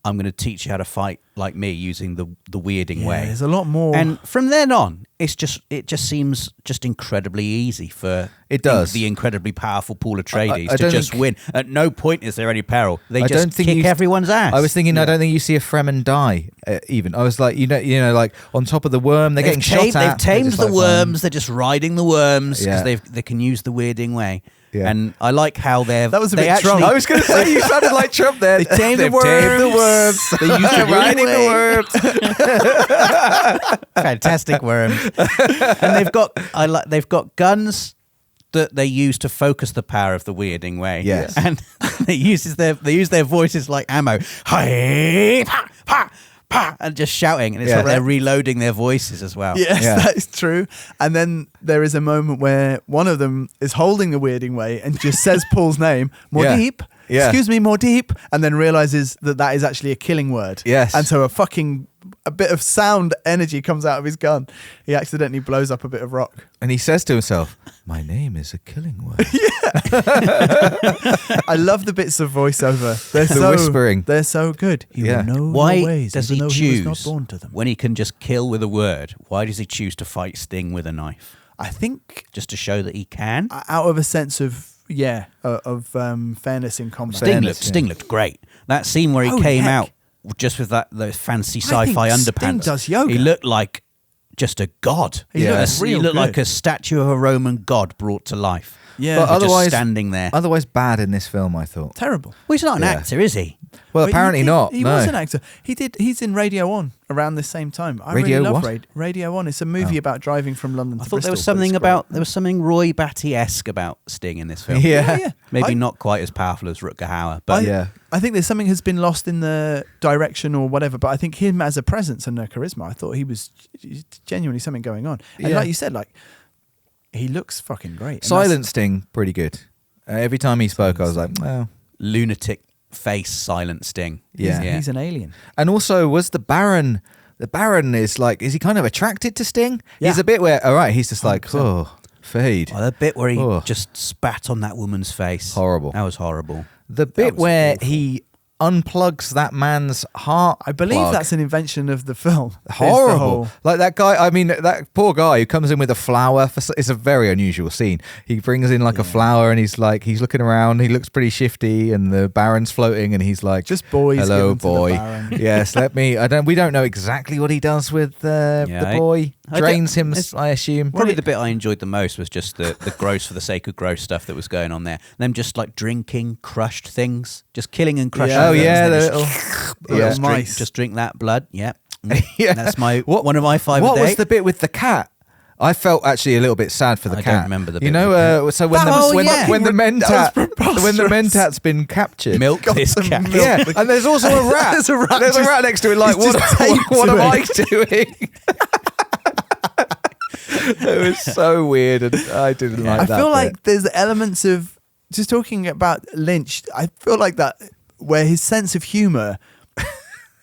"I'm going to teach you how to fight like me using the weirding way." There's a lot more. And from then on, it just seems just incredibly easy for the incredibly powerful Paul Atreides to just win. At no point is there any peril. They just kick everyone's ass. I was thinking, I don't think you see a Fremen die. Even I was like, like on top of the worm, they're getting shot at. They've tamed the worms. They're just riding the worms because they can use the weirding way. Yeah. And I like how that was a bit Trump. I was going to say you sounded like Trump there. They tamed the worms. They used the riding the worms. Fantastic worms. And they've got guns that they use to focus the power of the weirding way. Yes. And they use their voices like ammo. Hey, pa, pa, pa, and just shouting, and it's like they're reloading their voices as well. Yes, that is true. And then there is a moment where one of them is holding the weirding way and just says Paul's name, Mordeep. Yeah. Excuse me, Mordeep, and then realizes that is actually a killing word. Yes. And so a bit of sound energy comes out of his gun. He accidentally blows up a bit of rock. And he says to himself, "My name is a killing word." I love the bits of voiceover. They're the whispering. They're so good. He will know Why your ways, does he even though choose, he was not born to them. when he can just kill with a word, why does he choose to fight Sting with a knife? I think Just to show that he can? out of a sense of fairness in combat. Sting looked great. That scene where he came out just with those fancy sci-fi underpants. Sting does yoga. He looked like just a god. He looked like a statue of a Roman god brought to life. Yeah, but otherwise just standing there. Otherwise bad in this film, I thought. Terrible. Well, he's not an actor, is he? Well, apparently not. He was an actor. He's in Radio 1 around this same time. I Radio really love what? Radio 1. It's a movie about driving from London to I thought Bristol. there was something Roy Batty-esque about Sting in this film. Yeah. Maybe not quite as powerful as Rutger Hauer, but I think there's something has been lost in the direction or whatever, but I think him as a presence and a charisma, I thought he was genuinely something going on. And like you said, like he looks fucking great. Silent Sting, pretty good. Every time he spoke, I was like, well, lunatic face, silent sting. Yeah. He's an alien. And also, was the Baron? The Baron is he kind of attracted to Sting? Yeah. He's a bit where, all right, he's just like, 100%. Oh, fade. Oh, the bit where he just spat on that woman's face. Horrible. That was horrible. The bit where he unplugs that man's heart. I believe plug. that's an invention of the film. Horrible. Like that guy, I mean, that poor guy who comes in with a flower. It's a very unusual scene. He brings in like a flower and he's looking around. He looks pretty shifty and the Baron's floating and he's like, just boys. Hello, boy. Yes, we don't know exactly what he does with the boy. Drains him, I assume. Probably the bit I enjoyed the most was just the gross for the sake of gross stuff that was going on there. Them just like drinking crushed things, just killing and crushing. Oh yeah, the little mice. Just drink that blood. Yeah, yeah. That's one of my 5 What a day. was the bit with the cat? I felt actually a little bit sad for the cat. I don't remember the bit. You know, so when the Mentat's been captured, milk this cat. Yeah, and there's also a rat. There's a rat. There's a rat next to it. Like, what am I doing? It was so weird, and I didn't like that. I feel like there's elements of just talking about Lynch. I feel like that where his sense of humor.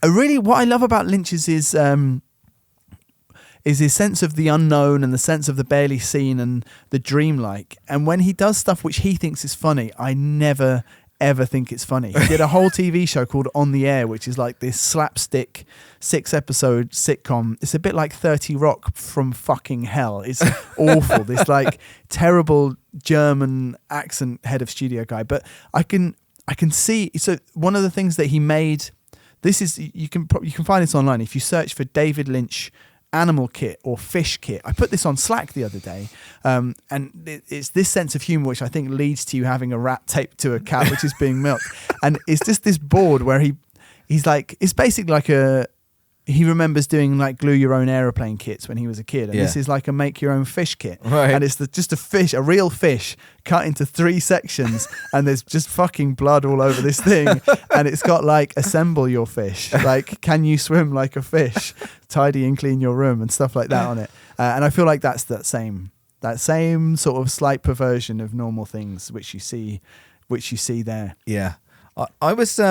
Really, what I love about Lynch is his sense of the unknown and the sense of the barely seen and the dreamlike. And when he does stuff which he thinks is funny, I never ever think it's funny. He did a whole TV show called On the Air, which is like this slapstick 6-episode sitcom. It's a bit like 30 Rock from fucking hell. It's awful. This like terrible German accent head of studio guy. But I can see. So one of the things that he made. This is you can find this online if you search for David Lynch animal kit or fish kit. I put this on Slack the other day, and it's this sense of humor which I think leads to you having a rat taped to a cat which is being milked, and it's just this board where he's like, it's basically like he remembers doing like glue your own aeroplane kits when he was a kid, and this is like a make your own fish kit, right? And it's just a real fish cut into 3 sections, and there's just fucking blood all over this thing, and it's got like assemble your fish, like can you swim like a fish, tidy and clean your room and stuff like that on it, and I feel like that's that same sort of slight perversion of normal things which you see there. Yeah, I was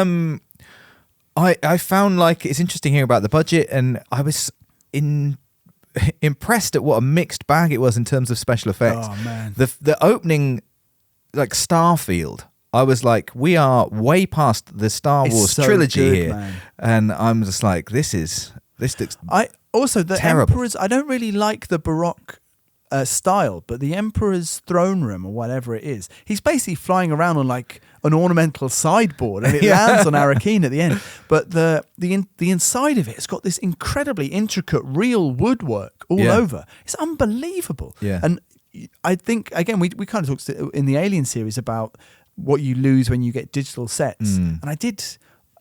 I found like it's interesting hearing about the budget, and I was impressed at what a mixed bag it was in terms of special effects. Oh man, the opening, like Starfield, I was like, we are way past the Star Wars trilogy good, here, man. And I'm just like, this looks. The terrible. Emperor's. I don't really like the Baroque style, but the Emperor's throne room or whatever it is, he's basically flying around on like an ornamental sideboard, and it lands on Arakeen at the end. But the inside of it's got this incredibly intricate real woodwork all over. It's unbelievable. Yeah. And I think again we kind of talked in the Alien series about what you lose when you get digital sets, and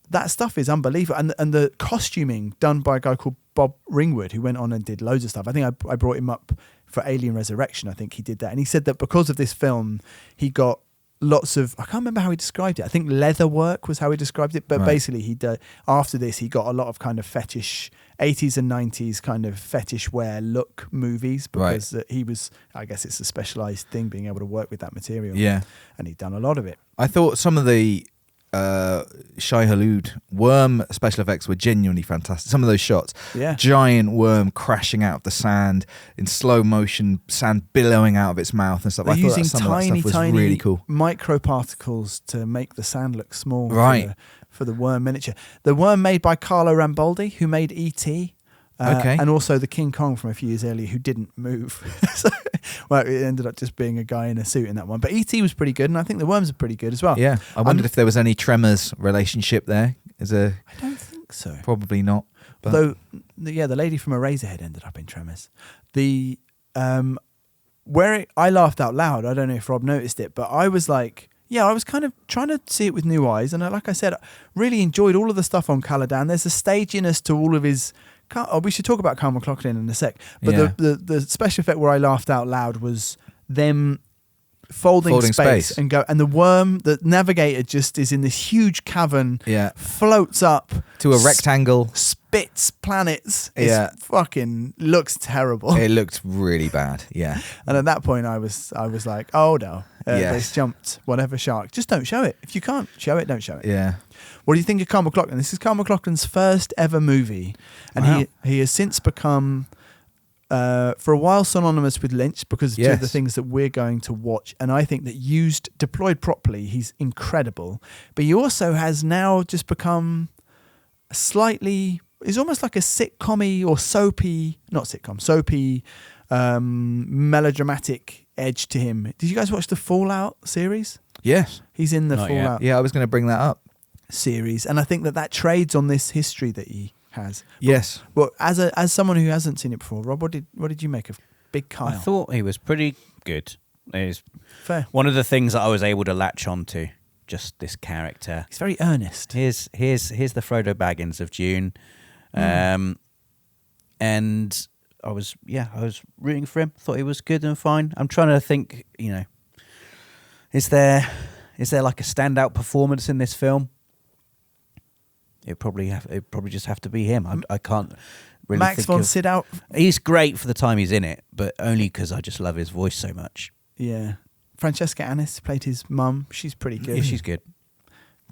that stuff is unbelievable. And the costuming done by a guy called Bob Ringwood, who went on and did loads of stuff. I think I brought him up for Alien Resurrection. I think he did that. And he said that because of this film, he got lots of, I can't remember how he described it. I think leather work was how he described it. But basically, after this, he got a lot of kind of fetish, 80s and 90s kind of fetish wear look movies, because he was, I guess it's a specialized thing, being able to work with that material. Yeah. And he'd done a lot of it. I thought some of the Shai Hulud worm special effects were genuinely fantastic. Some of those shots, giant worm crashing out of the sand in slow motion, sand billowing out of its mouth and stuff. They're I thought using some of that stuff was tiny really cool. Microparticles to make the sand look small, right? For the worm miniature. The worm made by Carlo Rambaldi, who made E.T. And also the King Kong from a few years earlier, who didn't move. It ended up just being a guy in a suit in that one. But E.T. was pretty good, and I think the worms are pretty good as well. Yeah, I wondered if there was any Tremors relationship there. I don't think so. Probably not. But. Though, the lady from Eraserhead ended up in Tremors. I laughed out loud. I don't know if Rob noticed it, but I was like, I was kind of trying to see it with new eyes. And like I said, I really enjoyed all of the stuff on Caladan. There's a staginess to all of his... we should talk about Kyle MacLachlan in a sec. But the special effect where I laughed out loud was them folding space and go, and the worm, the navigator, just is in this huge cavern. Yeah, floats up to a rectangle, spits planets. Fucking looks terrible. It looked really bad. Yeah, and at that point, I was like, oh no, they jumped whatever shark. Just don't show it. If you can't show it, don't show it. Yeah. What do you think of Carl McLachlan? This is Carl McLachlan's first ever movie, and he has since become, for a while, synonymous with Lynch because of two of the things that we're going to watch. And I think that deployed properly, he's incredible. But he also has now just become he's almost like a sitcom-y or soapy melodramatic edge to him. Did you guys watch the Fallout series? Yes. He's in the Fallout. Yeah, I was going to bring that up. Series, and I think that trades on this history that he has. Yes. But as someone who hasn't seen it before, Rob, what did you make of Big Kyle? I thought he was pretty good. It's fair. One of the things that I was able to latch onto, just this character. He's very earnest. Here's the Frodo Baggins of Dune, and I was rooting for him. Thought he was good and fine. I'm trying to think, is there like a standout performance in this film? It probably just have to be him. I can't really Max think von Sydow. He's great for the time he's in it, but only because I just love his voice so much. Yeah. Francesca Annis played his mum. She's pretty good. Yeah, she's good.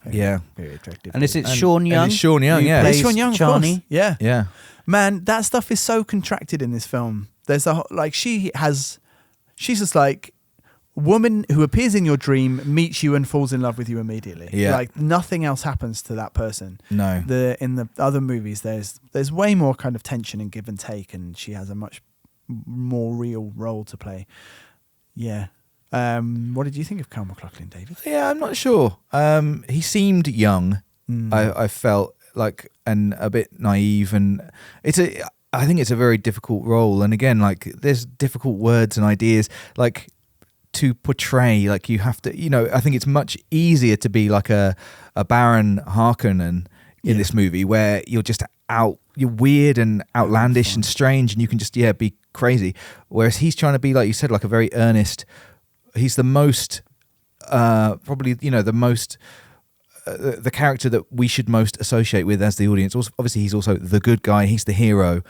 Very attractive. And is it Sean Young? And it's Sean Young, yeah. It's Sean Young, Charlie. of course. Yeah. Yeah. Man, that stuff is so contracted in this film. There's she's just like woman who appears in your dream, meets you and falls in love with you immediately. Yeah. Like nothing else happens to that person. No. In the other movies, there's way more kind of tension and give and take, and she has a much more real role to play. Yeah. What did you think of Carl McLachlan, David? Yeah, I'm not sure. He seemed young. I felt like, and a bit naive, and I think it's a very difficult role. And again, like there's difficult words and ideas like to portray. Like you have to, I think it's much easier to be like a Baron Harkonnen in this movie, where you're just you're weird and outlandish and strange, and you can just be crazy. Whereas he's trying to be, like you said, like a very earnest. He's the most, probably, the most, the character that we should most associate with as the audience. Also, obviously, he's also the good guy. He's the hero,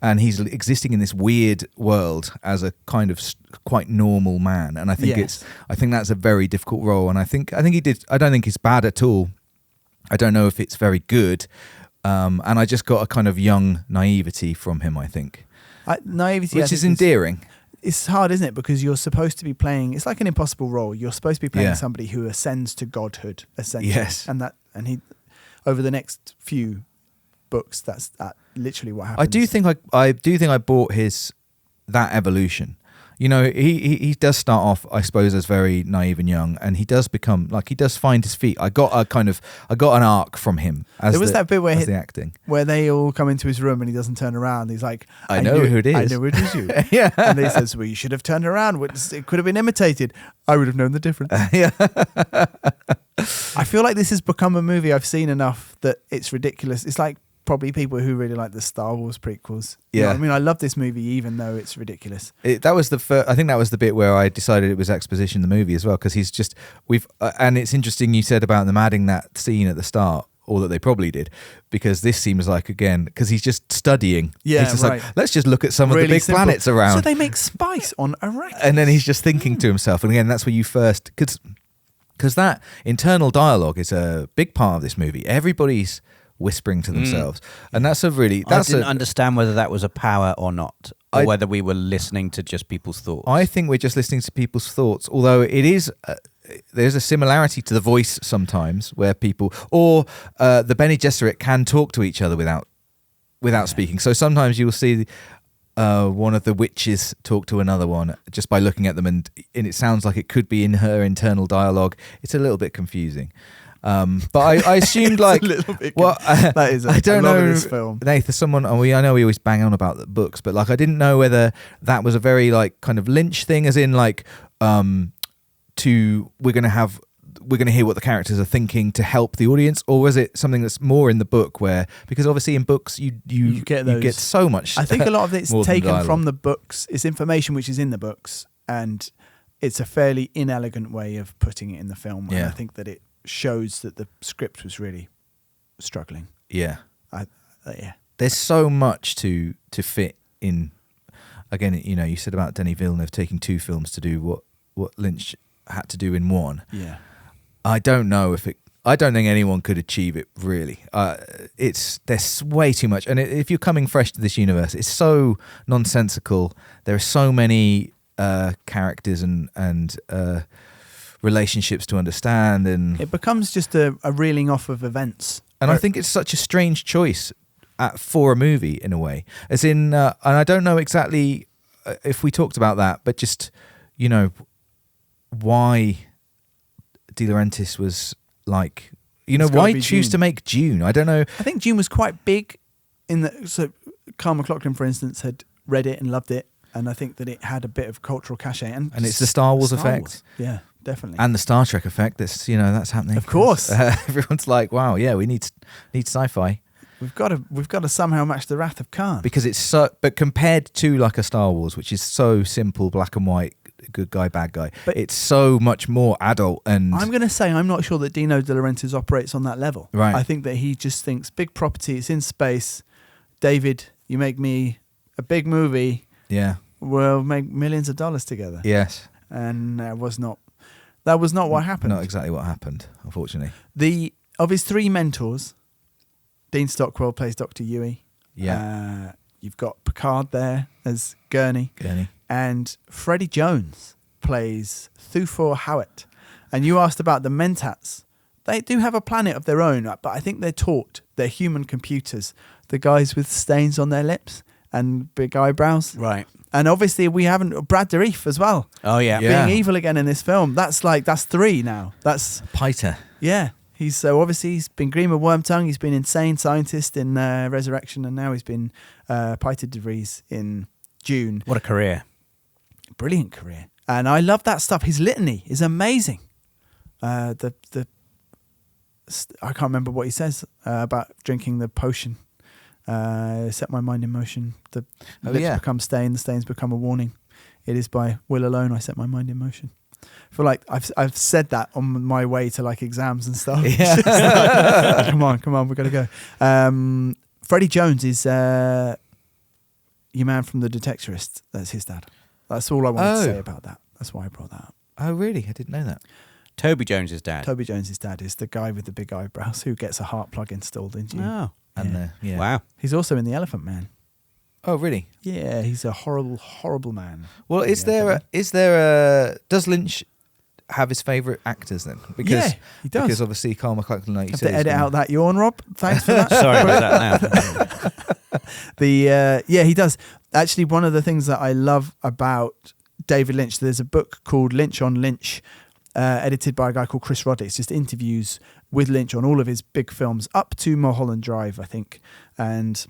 and he's existing in this weird world as a kind of quite normal man. And I think I think that's a very difficult role. And I think he did. I don't think it's bad at all. I don't know if it's very good. And I just got a kind of young naivety from him. I think naivety, which is endearing. It's hard, isn't it? Because you're supposed to be playing. It's like an impossible role. You're supposed to be playing somebody who ascends to godhood, essentially. Yes, and he, over the next few books, that's literally what happens. I do think I bought that evolution. He does start off, I suppose, as very naive and young, and he does become he does find his feet. I got an arc from him. There was that bit where the acting, where they all come into his room and he doesn't turn around. He's like, I know who it is. I know it is you. Yeah. And he says, well, you should have turned around. It could have been imitated. I would have known the difference. Yeah. I feel like this has become a movie I've seen enough that it's ridiculous. It's like probably people who really like the Star Wars prequels. You know what I mean, I love this movie even though it's ridiculous. That was I think that was the bit where I decided it was exposition, the movie as well, because he's just and it's interesting you said about them adding that scene at the start, or that they probably did, because this seems like, again, because he's just studying. Yeah, he's just right. like, let's just look at some of the big planets around. So they make spice on Arrakis. And then he's just thinking to himself, and again, that's where you first, because that internal dialogue is a big part of this movie. Everybody's whispering to themselves, and I didn't understand whether that was a power or not, or whether we were listening to just people's thoughts. I think we're just listening to people's thoughts, although it is there's a similarity to the voice sometimes, where people or the Bene Gesserit can talk to each other without speaking. So sometimes you'll see one of the witches talk to another one just by looking at them, and it sounds like it could be in her internal dialogue. It's a little bit confusing. But I assumed like, a little bit that is I don't know. This film. Nath, someone, I know we always bang on about the books, but like I didn't know whether that was a very like kind of Lynch thing, as in like we're going to hear what the characters are thinking to help the audience, or was it something that's more in the book, where, because obviously in books you get so much. I think a lot of it's taken from the books. It's information which is in the books, and it's a fairly inelegant way of putting it in the film. And Yeah. I think that it shows that the script was really struggling. Yeah. Yeah. There's so much to fit in. Again, you said about Denis Villeneuve taking 2 films to do what Lynch had to do in one. Yeah. I don't know I don't think anyone could achieve it, really. There's way too much. And if you're coming fresh to this universe, it's so nonsensical. There are so many characters and relationships to understand. And It becomes just a reeling off of events. I think it's such a strange choice for a movie, in a way. As in, and I don't know exactly if we talked about that, but just, why De Laurentiis was like, why choose Dune. to make Dune? I don't know. I think Dune was quite big so Carl McLachlan, for instance, had read it and loved it, and I think that it had a bit of cultural cachet. And it's the Star Wars effect. Wars. Yeah, definitely. And the Star Trek effect. That's happening. Of course. Everyone's like, wow, yeah, we need sci-fi. We've got to somehow match the Wrath of Khan. Because it's so, but compared to like a Star Wars, which is so simple, black and white, good guy, bad guy, but it's so much more adult. And I'm going to say I'm not sure that Dino De Laurentiis operates on that level. Right. I think that he just thinks big property, it's in space. David, you make me a big movie. Yeah. We'll make millions of dollars together. Yes. And that was not what happened. Not exactly what happened, unfortunately. Of his 3 mentors, Dean Stockwell plays Dr. Yui. Yeah. You've got Picard there as Gurney. And Freddie Jones plays Thufir Hawat. And you asked about the Mentats. They do have a planet of their own, but I think they're taught. They're human computers. The guys with stains on their lips and big eyebrows. Right. And obviously we haven't... Brad Dourif as well. Oh, yeah. Being evil again in this film. That's 3 now. That's... Piter. Yeah. He's been Grima Wormtongue, he's been Insane Scientist in Resurrection, and now he's been Piter de Vries in Dune. What a career. Brilliant career. And I love that stuff. His litany is amazing. I can't remember what he says about drinking the potion. Set my mind in motion. The lips become stain, the stains become a warning. It is by will alone I set my mind in motion. I feel like I've said that on my way to like exams and stuff. Yeah. Like, come on, we've got to go. Freddie Jones is your man from The Detectorist. That's his dad. That's all I wanted to say about that. That's why I brought that up. Oh, really? I didn't know that. Toby Jones's dad. Toby Jones's dad is the guy with the big eyebrows who gets a heart plug installed into you. Oh. And Wow. He's also in The Elephant Man. Oh, really? Yeah, he's a horrible, horrible man. Well, does Lynch have his favourite actors then? Because, he does. Because obviously Carl McLachlan, like you Have said, to edit out that yawn, Rob. Thanks for that. Sorry about that now. He does. Actually, one of the things that I love about David Lynch, there's a book called Lynch on Lynch, edited by a guy called Chris Roddick. It's just interviews with Lynch on all of his big films up to Mulholland Drive, I think. And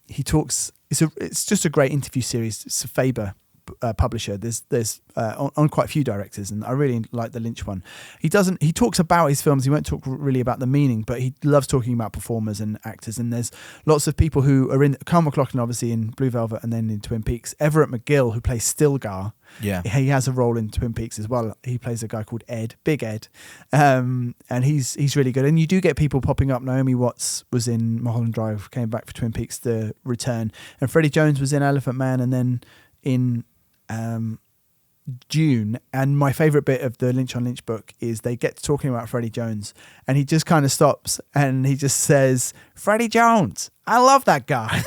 he talks. It's just a great interview series. It's a Faber publisher. There's on quite a few directors, and I really like the Lynch one. He talks about his films. He won't talk really about the meaning, but he loves talking about performers and actors. And there's lots of people who are in Carl McLachlan, obviously in Blue Velvet, and then in Twin Peaks. Everett McGill, who plays Stilgar. Yeah, he has a role in Twin Peaks as well. He plays a guy called Ed, Big Ed, and he's really good. And you do get people popping up. Naomi Watts was in Mulholland Drive, came back for Twin Peaks: The Return, and Freddie Jones was in Elephant Man, and then in Dune. And my favourite bit of the Lynch on Lynch book is they get to talking about Freddie Jones, and he just kind of stops and he just says, "Freddie Jones, I love that guy."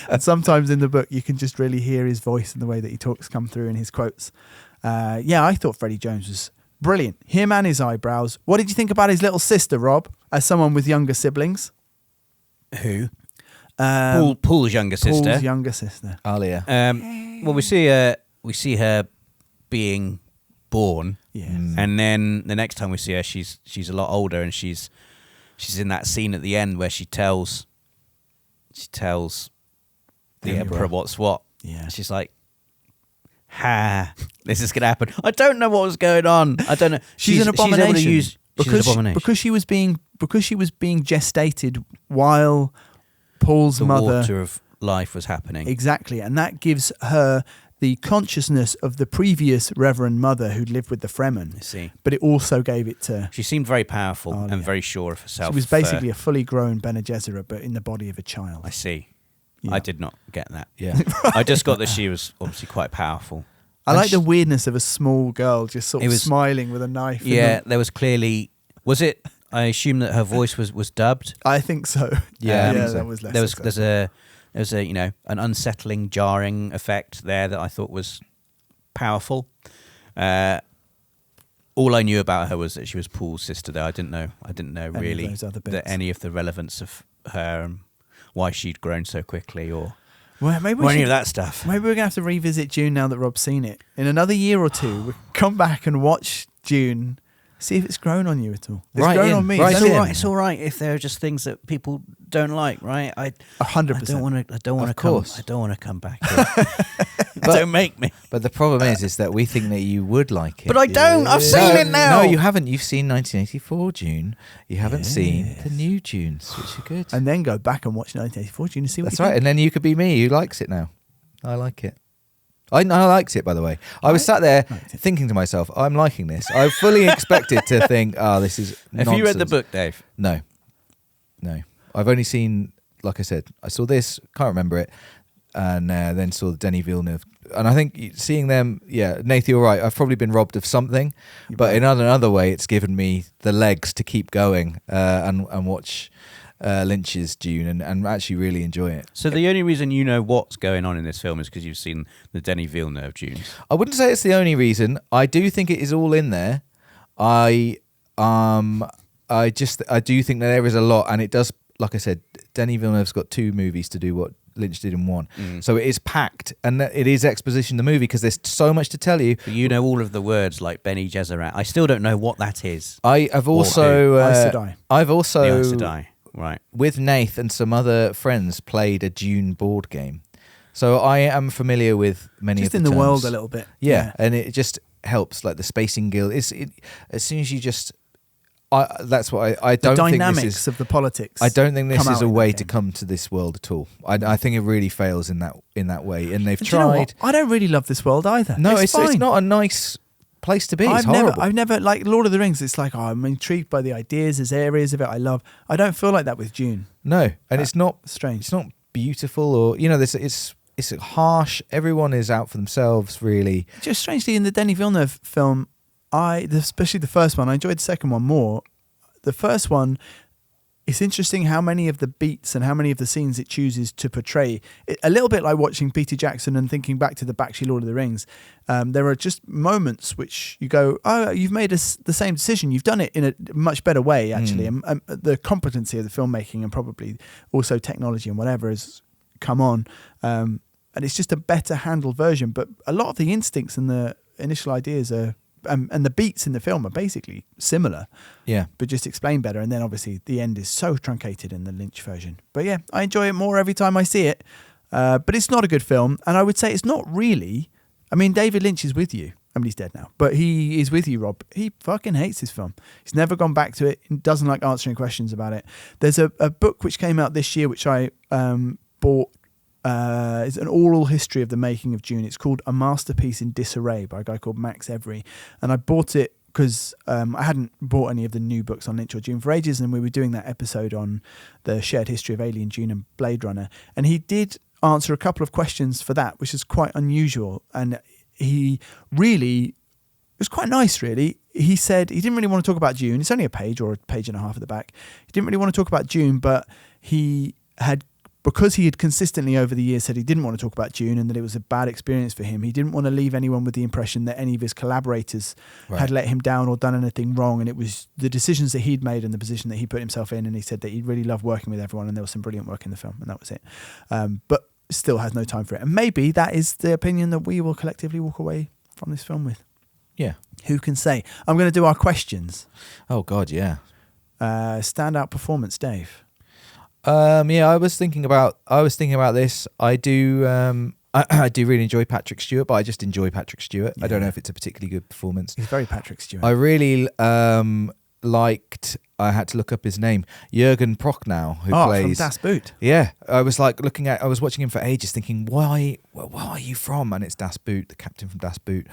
And sometimes in the book you can just really hear his voice and the way that he talks come through in his quotes. I thought Freddie Jones was brilliant. Him and his eyebrows. What did you think about his little sister, Rob, as someone with younger siblings? Who? Paul's younger sister. Paul's younger sister. Alia. Well, we see her being born, and then the next time we see her, she's a lot older, and she's in that scene at the end where she tells the Emperor what's what. Yeah, she's like, this is gonna happen. I don't know what was going on. I don't know. She's an abomination. She's an abomination because she was being gestated while Paul's the mother, water of life was happening. Exactly, and that gives her the consciousness of the previous Reverend Mother who'd lived with the Fremen. I see. But it also gave it to... She seemed very powerful Oh, and yeah. very sure of herself. She was basically a fully grown Bene Gesserit, but in the body of a child. I see. Yeah. I did not get that. Yeah. I just got that she was obviously quite powerful. I like the weirdness of a small girl just sort It of was- smiling with a knife. Yeah, there was clearly... Was it... I assume that her voice was dubbed. I think so. Yeah, I think so. that was less. There's a you know, an unsettling, jarring effect there that I thought was powerful. All I knew about her was that she was Paul's sister. There, I didn't know of really those other bits. that any of the relevance of her, and why she'd grown so quickly, or Well, maybe we any should- of that stuff. Maybe we're going to have to revisit Dune now that Rob's seen it. In another year or two, we'll come back and watch Dune, see if it's grown on you at all. It's Right grown in, on me. right It's in. all right. It's all right if there are just things that people don't like, right? I 100%. don't want to. I don't want to Of come. course. I don't want to come back. Here. Don't make me. But the problem is that we think that you would like it. But I don't. I've seen No, it now. No, you haven't. You've seen 1984 Dune. You haven't seen the new Dunes, which are good. And then go back and watch 1984 Dune and see what That's you right. think. And then you could be me, who likes it now. I like it. I liked it, by the way. I was sat there thinking to myself, I'm liking this. I fully expected to think, this is nonsense. Have you read the book, Dave? No. I've only seen, like I said, I saw this, can't remember it, and then saw Denis Villeneuve. And I think seeing them, Nath, you're right. I've probably been robbed of something, but in another way, it's given me the legs to keep going and watch Lynch's Dune and actually really enjoy it. So the only reason you know what's going on in this film is because you've seen the Denis Villeneuve Dunes. I wouldn't say it's the only reason. I do think it is all in there. I do think that there is a lot, and it does. Like I said, Denis Villeneuve's got 2 movies to do what Lynch did in 1. So it is packed, and it is exposition the movie because there's so much to tell you. But you know all of the words like Bene Gesserit. I still don't know what that is. I've also Aes Sedai. I've The also Aes Sedai. Right. with Nath and some other friends played a Dune board game. So I am familiar with many Just of in the the terms. world a little bit. Yeah, and it just helps, like the spacing guild. As soon as you just, that's what I The don't think dynamics this is. of the politics. I don't think this come is out a in way that to game. come to this world at all. I think it really fails in that way, and they've Do you know tried. what? I don't really love this world either. No, it's fine. not a nice place to be. It's I've horrible. never like Lord of the Rings. It's like I'm intrigued by the ideas. There's areas of it I love. I don't feel like that with Dune. No, and it's not Strange. It's not beautiful, or it's harsh. Everyone is out for themselves, really. Just strangely in the Denis Villeneuve film, especially the first one, I enjoyed the second one more. The first one, it's interesting how many of the beats and how many of the scenes it chooses to portray. A little bit like watching Peter Jackson and thinking back to the Bakshi Lord of the Rings. There are just moments which you go, oh, you've made the same decision. You've done it in a much better way, actually. And the competency of the filmmaking and probably also technology and whatever has come on. And it's just a better handled version. But a lot of the instincts and the initial ideas are, and the beats in the film are basically similar. Yeah. But just explained better. And then obviously the end is so truncated in the Lynch version. But yeah, I enjoy it more every time I see it. But it's not a good film. And I would say it's not really. I mean, David Lynch is with you. I mean, he's dead now. But he is with you, Rob. He fucking hates this film. He's never gone back to it. He doesn't like answering questions about it. There's a book which came out this year, which I bought. It's an oral history of the making of Dune. It's called A Masterpiece in Disarray by a guy called Max Every. And I bought it because I hadn't bought any of the new books on Lynch or Dune for ages, and we were doing that episode on the shared history of Alien, Dune and Blade Runner. And he did answer a couple of questions for that, which is quite unusual. And he really, it was quite nice, really. He said he didn't really want to talk about Dune. It's only a page or a page and a half at the back. He didn't really want to talk about Dune, but he had, because he had consistently over the years said he didn't want to talk about Dune and that it was a bad experience for him, he didn't want to leave anyone with the impression that any of his collaborators had let him down or done anything wrong. And it was the decisions that he'd made and the position that he put himself in. And he said that he really loved working with everyone and there was some brilliant work in the film, and that was it. But still has no time for it. And maybe that is the opinion that we will collectively walk away from this film with. Yeah. Who can say? I'm going to do our questions. Oh God, yeah. Standout performance, Dave. Yeah, I was thinking about this. I do I do really enjoy Patrick Stewart, but I just enjoy Patrick Stewart. I don't know if it's a particularly good performance. He's very Patrick Stewart. I really liked. I had to look up his name, Jürgen Prochnow, who from plays Das Boot. Yeah, I was like I was watching him for ages, thinking, why are you from? And it's Das Boot, the captain from Das Boot,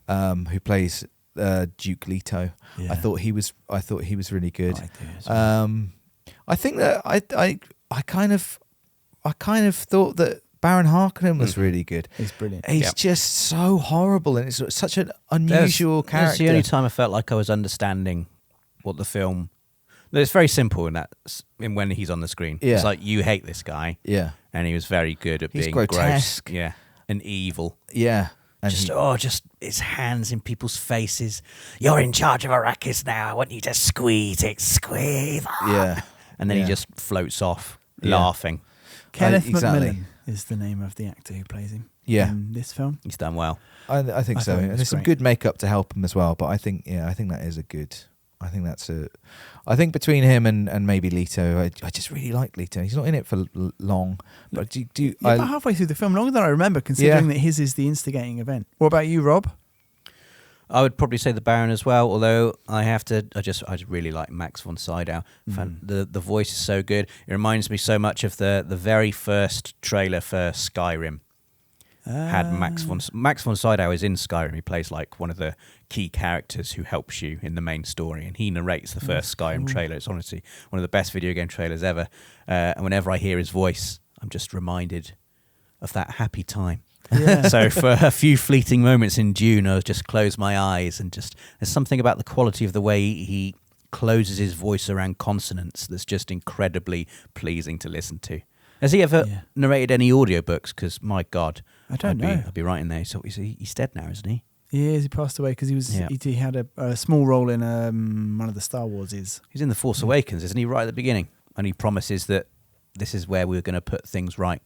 who plays Duke Leto. Yeah. I thought he was really good. I do as well. I think that I kind of thought that Baron Harkonnen was really good. He's brilliant. He's just so horrible, and it's such an unusual character. That's the only time I felt like I was understanding what the film. It's very simple in when he's on the screen. Yeah. It's like, you hate this guy. Yeah. And he was very good at He's being grotesque. gross. Yeah. And evil. Yeah. And just his hands in people's faces. You're in charge of Arrakis now. I want you to squeeze it. Squeeze. Yeah. And then he just floats off, laughing. Kenneth exactly. Macmillan is the name of the actor who plays him in this film. He's done well. I think so. And there's some good makeup to help him as well. But I think that is a good. I think between him and maybe Leto, I just really like Leto. He's not in it for long, but about halfway through the film, longer than I remember, considering that his is the instigating event. What about you, Rob? I would probably say the Baron as well, although I just really like Max von Sydow. The voice is so good. It reminds me so much of the very first trailer for Skyrim. Had Max von Sydow is in Skyrim. He plays like one of the key characters who helps you in the main story, and he narrates the first Skyrim trailer. It's honestly one of the best video game trailers ever. And whenever I hear his voice, I'm just reminded of that happy time. Yeah. So for a few fleeting moments in Dune, I was just close my eyes, and just there's something about the quality of the way he closes his voice around consonants that's just incredibly pleasing to listen to. Has he ever narrated any audiobooks? Because, my God, I don't know. I'd be right in there. So he's dead now, isn't he? He is. He passed away because he had a small role in one of the Star Warses. He's in The Force Awakens, isn't he, right at the beginning? And he promises that this is where we're going to put things right.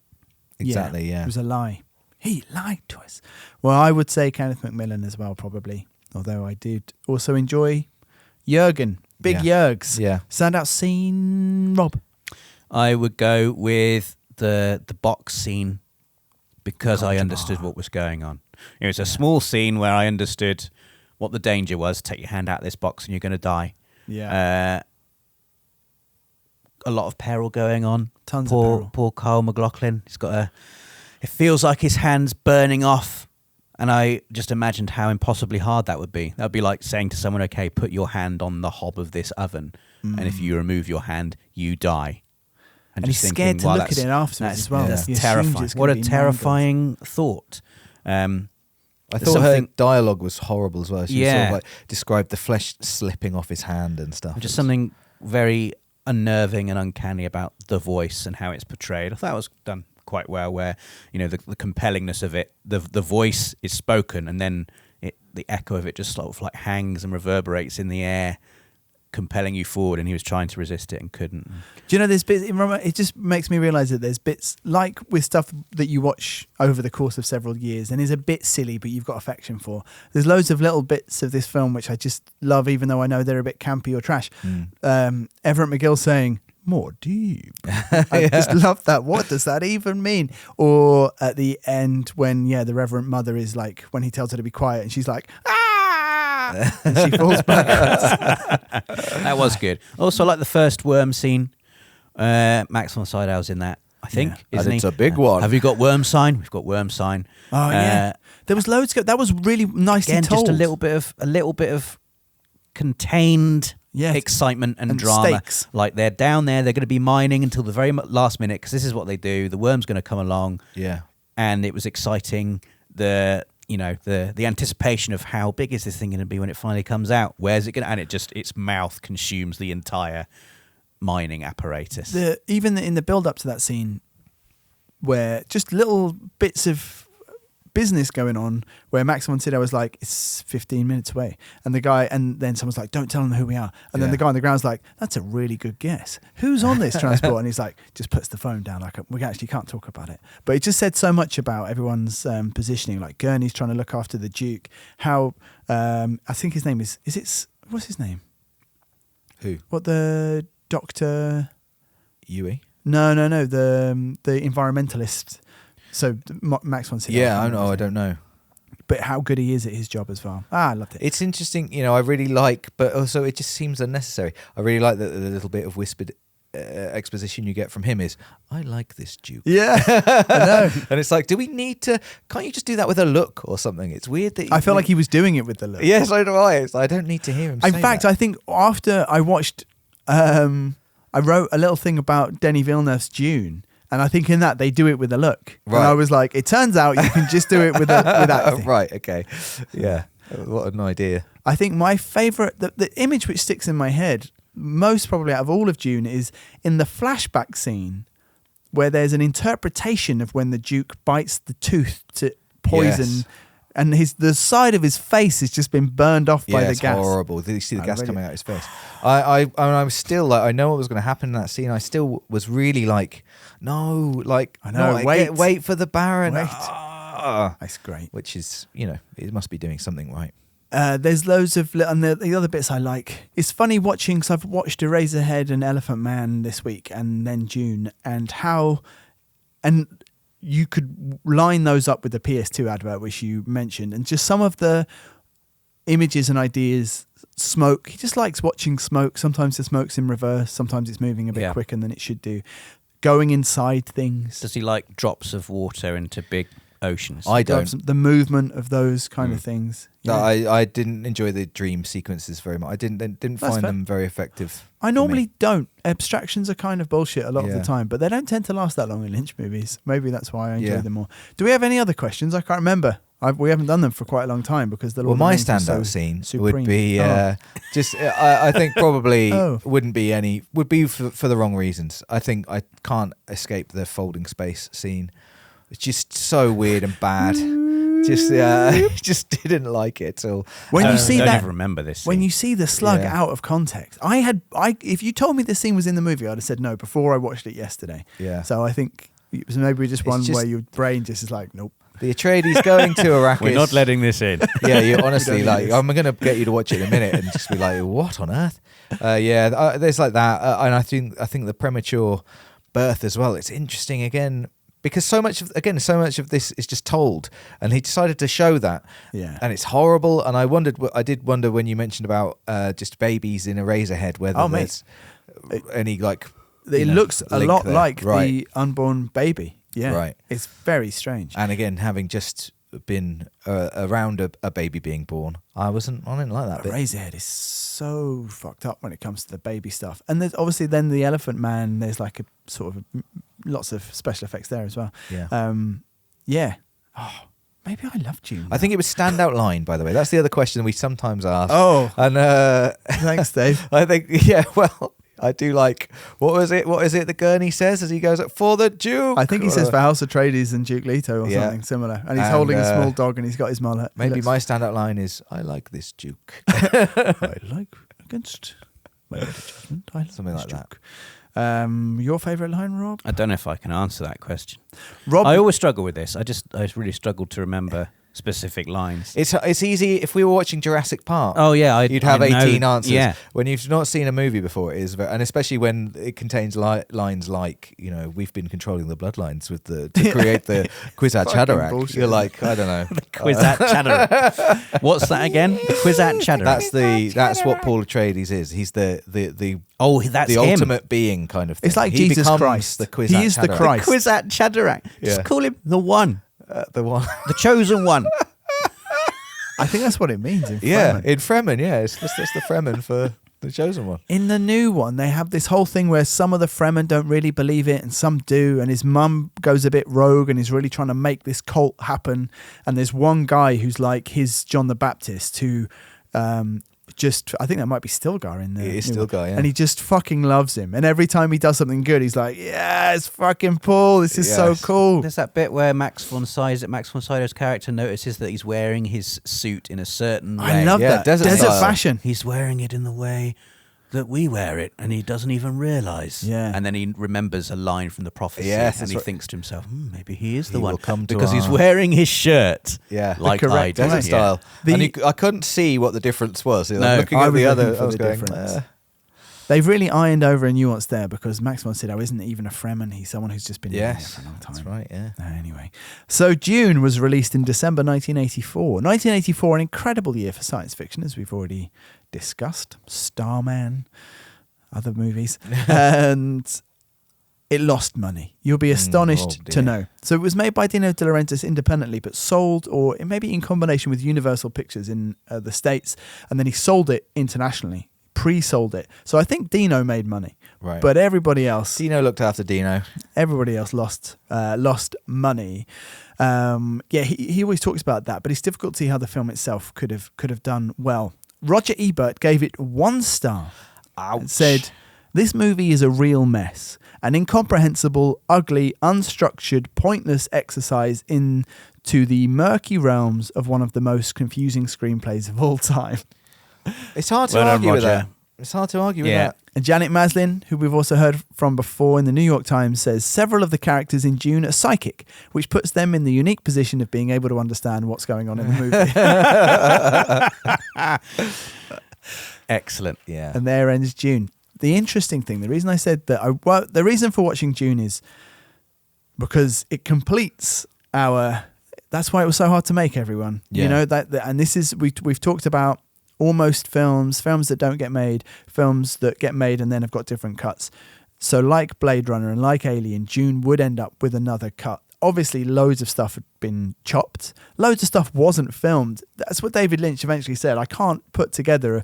Exactly, yeah. It was a lie. He lied to us. Well, I would say Kenneth Macmillan as well, probably. Although I did also enjoy Jürgen. Big Jürgs. Yeah. Standout scene, Rob? I would go with the box scene because I understood what was going on. It was a small scene where I understood what the danger was. Take your hand out of this box and you're going to die. Yeah. A lot of peril going on. Tons of peril. Poor Kyle MacLachlan. He's got it feels like his hand's burning off. And I just imagined how impossibly hard that would be. That would be like saying to someone, okay, put your hand on the hob of this oven. And if you remove your hand, you die. And he's scared to look at it afterwards as well. That's terrifying. What a terrifying thought. I thought her dialogue was horrible as well. She sort of like described the flesh slipping off his hand and stuff. Just something very unnerving and uncanny about the voice and how it's portrayed. I thought it was done quite well, where the compellingness of it, the voice is spoken, and then the echo of it just sort of like hangs and reverberates in the air, compelling you forward, and he was trying to resist it and couldn't. Do you know there's bits? It just makes me realise that there's bits like with stuff that you watch over the course of several years and is a bit silly, but you've got affection for. There's loads of little bits of this film which I just love, even though I know they're a bit campy or trash. Everett McGill saying "more deep," I just love that. What does that even mean? Or at the end when the Reverend Mother is like, when he tells her to be quiet, and she's like, "Ah!" and she falls backwards. That was good. Also, I like the first worm scene. Max von Sydow's in that, I think. Isn't it's he? a big one. Have you got worm sign? We've got worm sign. Oh yeah, there was loads. That was really nicely again, told. Just a little bit of contained excitement and drama. Stakes. Like they're down there, they're going to be mining until the very last minute because this is what they do. The worm's going to come along. Yeah, and it was exciting. The anticipation of how big is this thing going to be when it finally comes out? Where's it going to? And its mouth consumes the entire mining apparatus. Even in the build up to that scene, where just little bits of business going on, where Max von Sydow was like, it's 15 minutes away, and then someone's like, don't tell them who we are, and then the guy on the ground's like, that's a really good guess, who's on this transport? And he's like, just puts the phone down, like, we actually can't talk about it. But it just said so much about everyone's positioning. Like Gurney's trying to look after the Duke, how I think his name what's his name? Who? What, the Dr. Yui? No, the environmentalist. So Max von Sydow. Yeah, I don't know. but how good he is at his job as well. I loved it. It's interesting, I really like, but also it just seems unnecessary. I really like the little bit of whispered exposition you get from him is, I like this Duke. Yeah, I know. And it's like, do we need to, can't you just do that with a look or something? It's weird that I feel like he was doing it with the look. Yeah, so do I. It's like, I don't need to hear him say In fact, that. I think after I watched, I wrote a little thing about Denis Villeneuve's Dune, and I think in that they do it with a look. Right. And I was like, it turns out you can just do it with acting. Right, okay. Yeah, what an idea. I think my favourite, the image which sticks in my head, most probably out of all of Dune, is in the flashback scene where there's an interpretation of when the Duke bites the tooth to poison. Yes. And the side of his face has just been burned off by the it's gas. Horrible. Did you see the gas coming out of his face? I was still like, I know what was going to happen in that scene. I still was really like, no, like, I know. No, wait for the Baron. Wait. That's great. Which is, it must be doing something right. There's loads of, and the other bits I like. It's funny watching, because I've watched Eraserhead and Elephant Man this week, and then Dune, and you could line those up with the PS2 advert, which you mentioned, and just some of the images and ideas. Smoke. He just likes watching smoke. Sometimes the smoke's in reverse. Sometimes it's moving a bit quicker than it should do. Going inside things. Does he like drops of water into big oceans? I don't. The movement of those kind of things. No, I didn't enjoy the dream sequences very much. I didn't find them very effective. I normally don't. Abstractions are kind of bullshit a lot of the time, but they don't tend to last that long in Lynch movies. Maybe that's why I enjoy them more. Do we have any other questions? I can't remember. We haven't done them for quite a long time because the Lord my of the Rings standout was so scene supreme. would be just. I think probably would be for the wrong reasons. I think I can't escape the folding space scene. It's just so weird and bad. Just didn't like it at all. When you see I that, don't even remember this scene. When you see the slug out of context, if you told me this scene was in the movie, I'd have said no before I watched it yesterday. Yeah. So I think it was maybe just one where your brain just is like, nope. The Atreides going to Arrakis. We're not letting this in. Yeah, you honestly like. I'm going to get you to watch it in a minute and just be like, what on earth? There's like that, and I think the premature birth as well. It's interesting again. Because so much of this is just told, and he decided to show that, and it's horrible. And I did wonder when you mentioned about just babies in Eraserhead, whether there's any like. It looks a lot there. like the unborn baby. Yeah, right. It's very strange. And again, having just been around a baby being born, I didn't like that bit. Eraserhead is so fucked up when it comes to the baby stuff. And there's obviously then the Elephant Man. There's like a sort of lots of special effects there as well. Yeah. Oh, maybe I love Dune. I think it was standout line, by the way. That's the other question we sometimes ask. Oh, and thanks, Dave. I think well. I do like, what is it that Gurney says as he goes, for the Duke? I think he says for House Atreides and Duke Leto or something similar. And he's holding a small dog and he's got his mullet. Maybe my standout line is, I like this Duke. I like against my better judgment. I like something like Duke. Your favourite line, Rob? I don't know if I can answer that question. Rob, I always struggle with this. I really struggled to remember specific lines. It's easy. If we were watching Jurassic Park, you'd have 18 answers. Yeah. When you've not seen a movie before, it is and especially when it contains lines like, we've been controlling the bloodlines to create the Kwisatz Haderach. You're like, I don't know. The Kwisatz Haderach. What's that again? The Kwisatz Haderach. That's what Paul Atreides is. He's the that's the him. ultimate being kind of thing. It's like he Jesus becomes Christ. The Kwisatz He is the Haderach. Christ. The Kwisatz Haderach. Just call him the one. The one. The chosen one. I think that's what it means in Fremen. Yeah, in Fremen, it's the Fremen for the chosen one. In the new one, they have this whole thing where some of the Fremen don't really believe it and some do, and his mum goes a bit rogue and is really trying to make this cult happen. And there's one guy who's like his John the Baptist who I think that might be Stilgar in there. It is Stilgar, yeah. And he just fucking loves him. And every time he does something good, he's like, yeah, it's fucking Paul. This is so cool. There's that bit where Max von Sydow's character notices that he's wearing his suit in a certain way. I love that. Desert fashion. He's wearing it in the way that we wear it, and he doesn't even realise. Yeah. And then he remembers a line from the prophecy, Yes, and he right. thinks to himself, maybe he is the He one. will come to because he's our- wearing his shirt. Yeah, Like The correct I do. desert way. style. The- And I couldn't see what the difference was. No, looking I at was the looking other, for I was the going, difference. They've really ironed over a nuance there because Max von Sydow isn't even a Fremen. He's someone who's just been in there for a long time. That's right, yeah. Anyway, so Dune was released in December 1984. 1984, an incredible year for science fiction, as we've already discussed. Starman, other movies. And it lost money. You'll be astonished to know. So it was made by Dino De Laurentiis independently, but sold, or maybe in combination with Universal Pictures in the States, and then he sold it internationally, pre-sold it. So I think Dino made money, right? But everybody else, Dino looked after Dino. Everybody else lost money. He always talks about that, but it's difficult to see how the film itself could have done well. Roger Ebert gave it 1 star. Ouch. And said, "This movie is a real mess. An incomprehensible, ugly, unstructured, pointless exercise into the murky realms of one of the most confusing screenplays of all time." It's hard to argue with that. It's hard to argue with that. And Janet Maslin, who we've also heard from before in the New York Times, says several of the characters in Dune are psychic, which puts them in the unique position of being able to understand what's going on in the movie. Excellent, yeah. And there ends Dune. The interesting thing, the reason I said that, the reason for watching Dune is because it completes our. That's why it was so hard to make, everyone. Yeah. You know that, and this is we've talked about almost films that don't get made, films that get made and then have got different cuts. So like Blade Runner and like Alien, Dune would end up with another cut. Obviously, loads of stuff had been chopped. Loads of stuff wasn't filmed. That's what David Lynch eventually said. I can't put together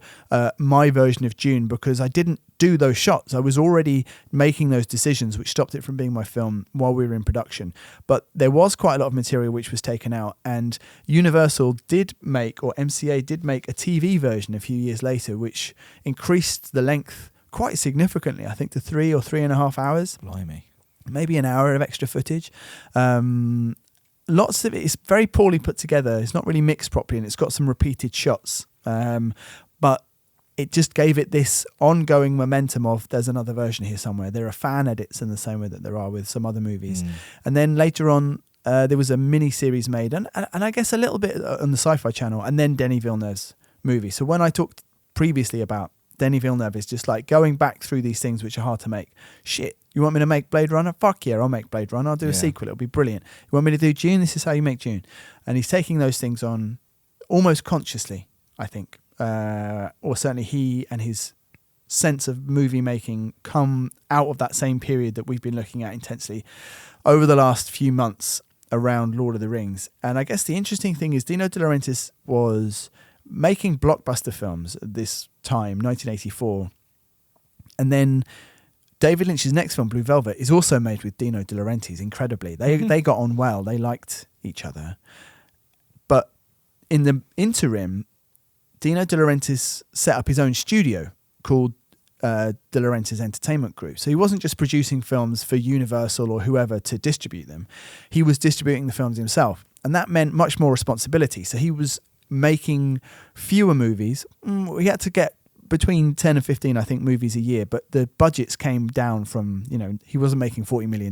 my version of Dune because I didn't do those shots. I was already making those decisions, which stopped it from being my film while we were in production. But there was quite a lot of material which was taken out. And Universal did make, or MCA did make, a TV version a few years later, which increased the length quite significantly. I think to 3 or 3.5 hours. Blimey. Maybe an hour of extra footage. Lots of it is very poorly put together. It's not really mixed properly, and it's got some repeated shots. But it just gave it this ongoing momentum of there's another version here somewhere. There are fan edits in the same way that there are with some other movies. And then later on, there was a mini-series made, and I guess a little bit on the Sci-Fi Channel, and then Denis Villeneuve's movie. So when I talked previously about Denis Villeneuve, is just like going back through these things which are hard to make. Shit, you want me to make Blade Runner? Fuck yeah, I'll make Blade Runner. I'll do a sequel. It'll be brilliant. You want me to do Dune? This is how you make Dune. And he's taking those things on almost consciously, I think. Or certainly he and his sense of movie making come out of that same period that we've been looking at intensely over the last few months around Lord of the Rings. And I guess the interesting thing is Dino De Laurentiis was making blockbuster films at this time, 1984. And then David Lynch's next film, Blue Velvet, is also made with Dino De Laurentiis, incredibly. They got on well. They liked each other. But in the interim, Dino De Laurentiis set up his own studio called De Laurentiis Entertainment Group. So he wasn't just producing films for Universal or whoever to distribute them. He was distributing the films himself. And that meant much more responsibility. So he was making fewer movies. We had to get between 10 and 15, I think, movies a year, but the budgets came down from, he wasn't making $40 million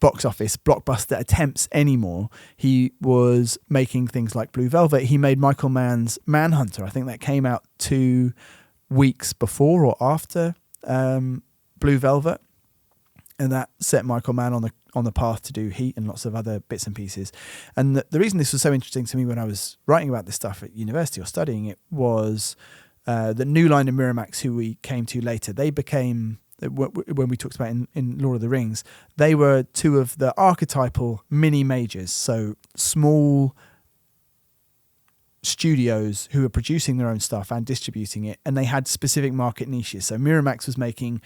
box office blockbuster attempts anymore. He was making things like Blue Velvet. He made Michael Mann's Manhunter. I think that came out 2 weeks before or after Blue Velvet. And that set Michael Mann on the path to do Heat and lots of other bits and pieces. And the reason this was so interesting to me when I was writing about this stuff at university or studying it was that New Line and Miramax, who we came to later, they became, when we talked about in Lord of the Rings, they were two of the archetypal mini majors. So small studios who were producing their own stuff and distributing it, and they had specific market niches. So Miramax was making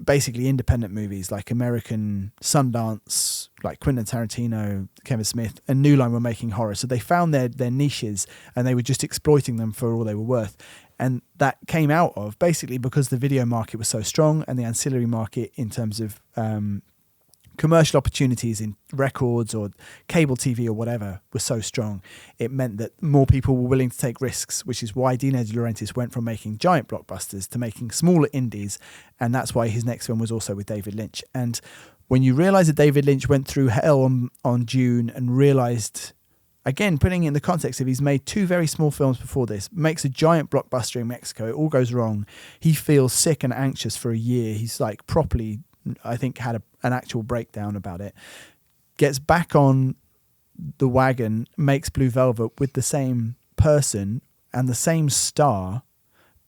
basically independent movies like American Sundance, like Quentin Tarantino, Kevin Smith, and New Line were making horror. So they found their niches and they were just exploiting them for all they were worth. And that came out of basically because the video market was so strong and the ancillary market in terms of commercial opportunities in records or cable TV or whatever was so strong. It meant that more people were willing to take risks, which is why Dino De Laurentiis went from making giant blockbusters to making smaller indies. And that's why his next film was also with David Lynch. And when you realize that David Lynch went through hell on Dune and realized again, putting it in the context of he's made 2 very small films before this, makes a giant blockbuster in Mexico. It all goes wrong. He feels sick and anxious for a year. He's like properly, I think, had an actual breakdown about it. Gets back on the wagon, makes Blue Velvet with the same person and the same star,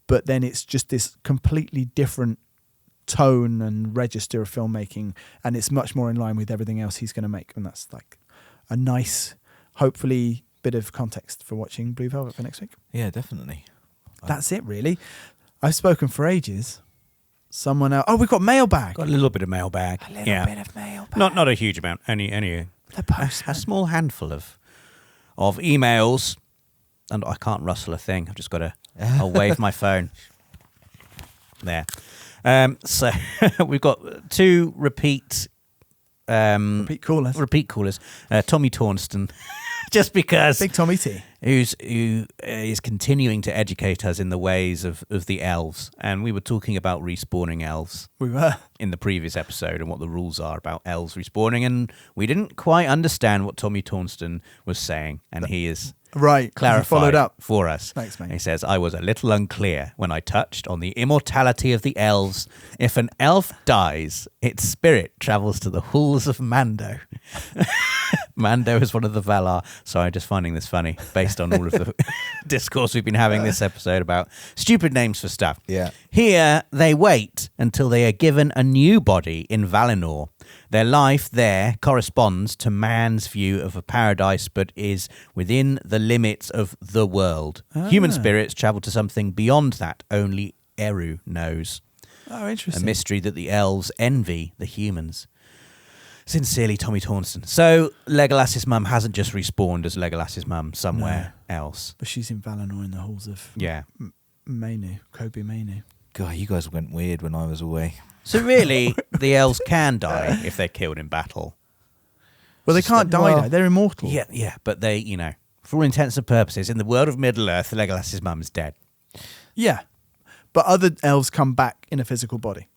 but then it's just this completely different tone and register of filmmaking, and it's much more in line with everything else he's going to make. And that's like a nice, hopefully, bit of context for watching Blue Velvet for next week. Yeah, definitely. That's it, really. I've spoken for ages. Someone else. Oh, we've got mailbag. Got a little bit of mailbag. A little bit of mailbag. Not a huge amount. Only a small handful of emails. And I can't rustle a thing. I've just got to I'll wave my phone. There. So we've got 2 repeat callers. Tommy Tornston, just because Big Tommy T, who is continuing to educate us in the ways of the elves, and we were talking about respawning elves. We were in the previous episode and what the rules are about elves respawning, and we didn't quite understand what Tommy Tornston was saying, and he is. Right, clarified followed up for us. Thanks, mate. He says, I was a little unclear when I touched on the immortality of the elves. If an elf dies, its spirit travels to the halls of Mando. Mando is one of the Valar. So I'm just finding this funny based on all of the discourse we've been having this episode about stupid names for stuff. Yeah. Here, they wait until they are given a new body in Valinor. Their life there corresponds to man's view of a paradise, but is within the limits of the world. Human spirits travel to something beyond that only Eru knows. Oh, interesting. A mystery that the elves envy the humans. Sincerely, Tommy Tornston. So Legolas's mum hasn't just respawned as Legolas's mum somewhere else. But she's in Valinor in the halls of Mainu, Kobe Mainu. God, you guys went weird when I was away. So really, the elves can die if they're killed in battle. Well, they can't die. They're immortal. Yeah, but they, for all intents and purposes, in the world of Middle-earth, Legolas's mum is dead. Yeah, but other elves come back in a physical body.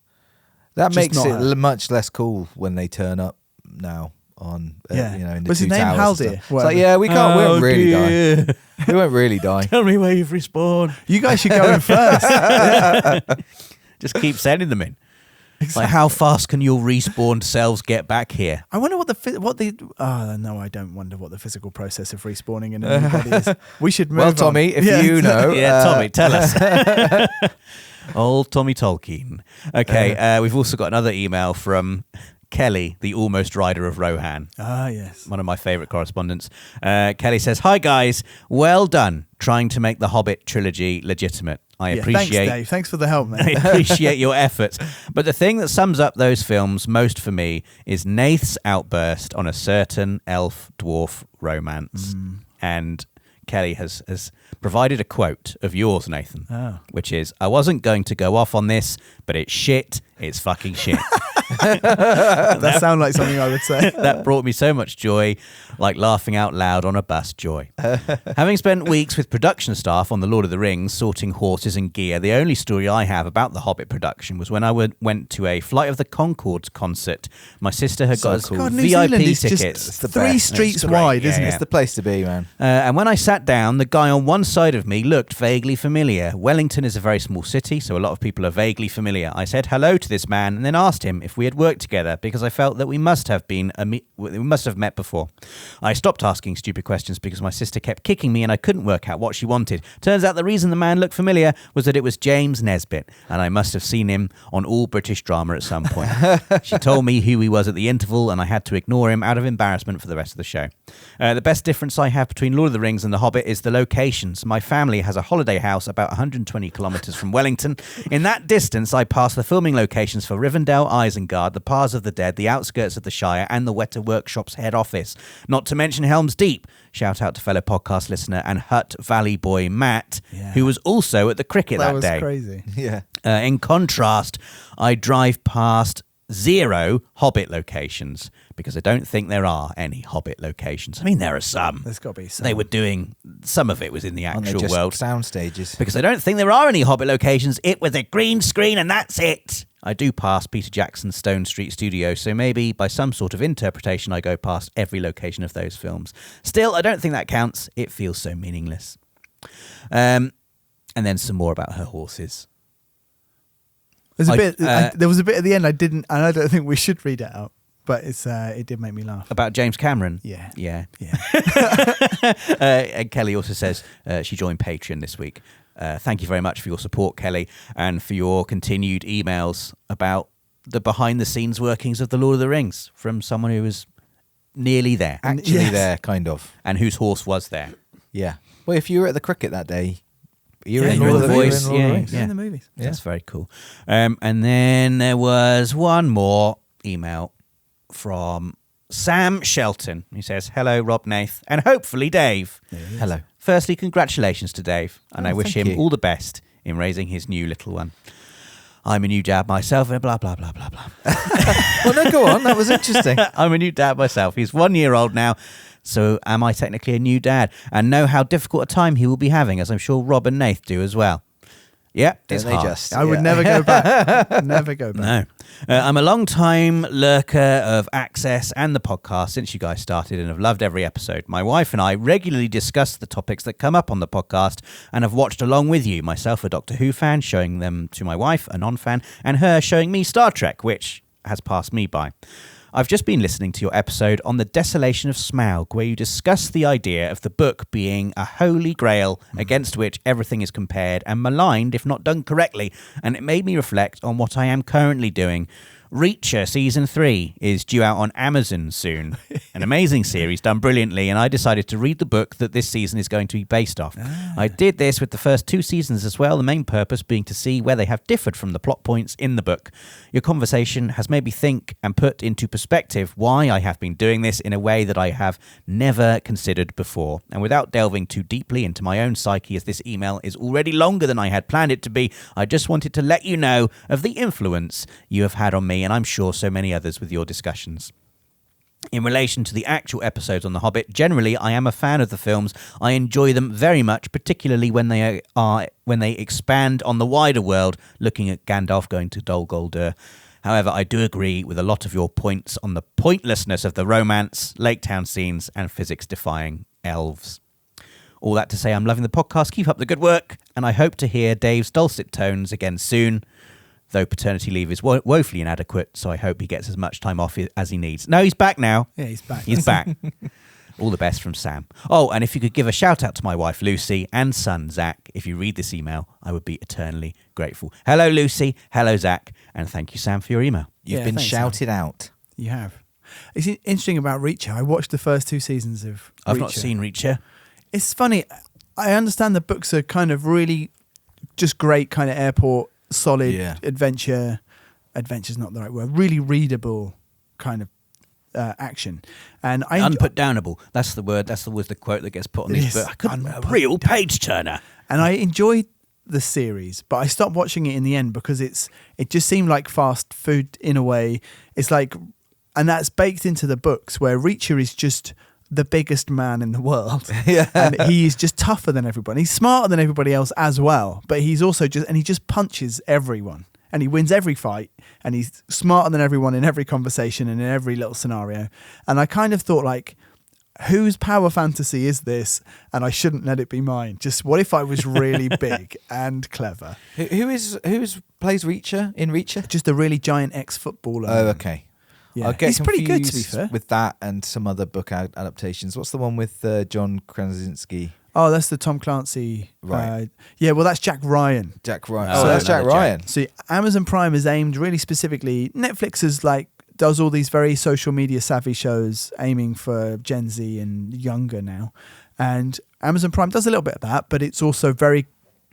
That makes it much less cool when they turn up now on, in the What's two his name? towers. Haldir? It's like, yeah, we can't. we won't really die. We won't really die. Tell me where you've respawned. You guys should go in first. Just keep sending them in. Exactly. Like, how fast can your respawned selves get back here? I wonder no, I don't wonder what the physical process of respawning in a new body is. We should move on. Tommy, if you know. Tommy, tell us. Old Tommy Tolkien. Okay, we've also got another email from Kelly, the almost rider of Rohan. Ah, yes. One of my favourite correspondents. Kelly says, hi guys, well done trying to make the Hobbit trilogy legitimate. I appreciate. Thanks, Dave. Thanks for the help, man. I appreciate your efforts. But the thing that sums up those films most for me is Nath's outburst on a certain elf-dwarf romance. And Kelly has provided a quote of yours, Nathan, which is, I wasn't going to go off on this, but it's shit. It's fucking shit. That sounds like something I would say. That brought me so much joy, like laughing out loud on a bus joy. Having spent weeks with production staff on The Lord of the Rings, sorting horses and gear, the only story I have about the Hobbit production was when I went to a Flight of the Conchords concert. My sister had got us VIP tickets. It's 3 streets wide, isn't it? It's the place to be, man. And when I sat down, the guy on one side of me looked vaguely familiar. Wellington is a very small city, so a lot of people are vaguely familiar. I said hello to this man and then asked him if we had worked together because I felt that we must have met before. I stopped asking stupid questions because my sister kept kicking me and I couldn't work out what she wanted. Turns out the reason the man looked familiar was that it was James Nesbitt, and I must have seen him on all British drama at some point. She told me who he was at the interval and I had to ignore him out of embarrassment for the rest of the show. The best difference I have between Lord of the Rings and The Hobbit is the locations. My family has a holiday house about 120 kilometres from Wellington. In that distance, I passed the filming locations for Rivendell, Isengard, the Paths of the Dead, the outskirts of the Shire, and the Weta Workshop's head office. Not to mention Helm's Deep. Shout out to fellow podcast listener and Hutt Valley boy Matt, who was also at the cricket that day. That was crazy. Yeah. In contrast, I drive past 0 Hobbit locations because I don't think there are any Hobbit locations. I mean, there are some. There's got to be some. They were doing, some of it was in the Aren't they actual just world. sound stages. Because I don't think there are any Hobbit locations. It was a green screen and that's it. I do pass Peter Jackson's Stone Street studio, so maybe by some sort of interpretation I go past every location of those films. Still, I don't think that counts. It feels so meaningless. And then some more about her horses. There's a bit. There was a bit at the end I didn't, and I don't think we should read it out. But it did make me laugh. About James Cameron? Yeah. And Kelly also says she joined Patreon this week. Thank you very much for your support, Kelly, and for your continued emails about the behind-the-scenes workings of The Lord of the Rings from someone who was nearly there. Actually there, kind of. And whose horse was there. Yeah. Well, if you were at the cricket that day, you're in the voice. In the movies. Yeah. That's very cool. And then there was one more email from Sam Shelton. He says, hello, Rob, Nath, and hopefully Dave. Hello. Firstly, congratulations to Dave, and I wish him you. all the best in raising his new little one. I'm a new dad myself, and blah, blah, blah, blah, blah. Well, no, go on. That was interesting. I'm a new dad myself. He's 1 year old now, so am I technically a new dad? And know how difficult a time he will be having, as I'm sure Rob and Nath do as well. Yeah, it's hard. I would never go back. Never go back. No. I'm a long-time lurker of Access and the podcast since you guys started and have loved every episode. My wife and I regularly discuss the topics that come up on the podcast and have watched along with you, myself a Doctor Who fan, showing them to my wife, a non-fan, and her showing me Star Trek, which has passed me by. I've just been listening to your episode on the Desolation of Smaug, where you discuss the idea of the book being a holy grail against which everything is compared and maligned if not done correctly, and it made me reflect on what I am currently doing. Reacher Season 3 is due out on Amazon soon. An amazing series done brilliantly, and I decided to read the book that this season is going to be based off. I did this with the first 2 seasons as well, the main purpose being to see where they have differed from the plot points in the book. Your conversation has made me think and put into perspective why I have been doing this in a way that I have never considered before. And without delving too deeply into my own psyche, as this email is already longer than I had planned it to be, I just wanted to let you know of the influence you have had on me, and I'm sure so many others with your discussions. In relation to the actual episodes on The Hobbit, generally I am a fan of the films. I enjoy them very much, particularly when they expand on the wider world, looking at Gandalf going to Dol Guldur. However, I do agree with a lot of your points on the pointlessness of the romance, lake town scenes, and physics-defying elves. All that to say, I'm loving the podcast. Keep up the good work, and I hope to hear Dave's dulcet tones again soon. Though paternity leave is woefully inadequate, so I hope he gets as much time off as he needs. No, he's back now. Yeah, he's back. He's back. All the best from Sam. Oh, and if you could give a shout out to my wife Lucy and son Zach, if you read this email, I would be eternally grateful. Hello Lucy, hello Zach, and thank you Sam for your email. You've been shouted out. You have. It's interesting about Reacher. I watched the first 2 seasons of Reacher. I've not seen Reacher. It's funny. I understand the books are kind of really just great kind of airport solid adventure's not the right word, really readable kind of action, and unputdownable, that's the word, the quote that gets put on these books. A real page turner. And I enjoyed the series, but I stopped watching it in the end because it just seemed like fast food in a way. It's like, and that's baked into the books, where Reacher is just the biggest man in the world. And he's just tougher than everybody. He's smarter than everybody else as well, but he's also he just punches everyone and he wins every fight, and he's smarter than everyone in every conversation and in every little scenario. And I kind of thought, like, whose power fantasy is this? And I shouldn't let it be mine. Just what if I was really big and clever? Who plays Reacher in Reacher? Just a really giant ex-footballer. Oh, okay. Yeah. He's pretty good, to be fair. With that and some other book adaptations. What's the one with John Krasinski? Oh, that's the Tom Clancy. Right. Well, that's Jack Ryan. Jack Ryan. Oh, that's Jack Ryan. See, Amazon Prime is aimed really specifically. Netflix is does all these very social media savvy shows aiming for Gen Z and younger now. And Amazon Prime does a little bit of that, but it's also very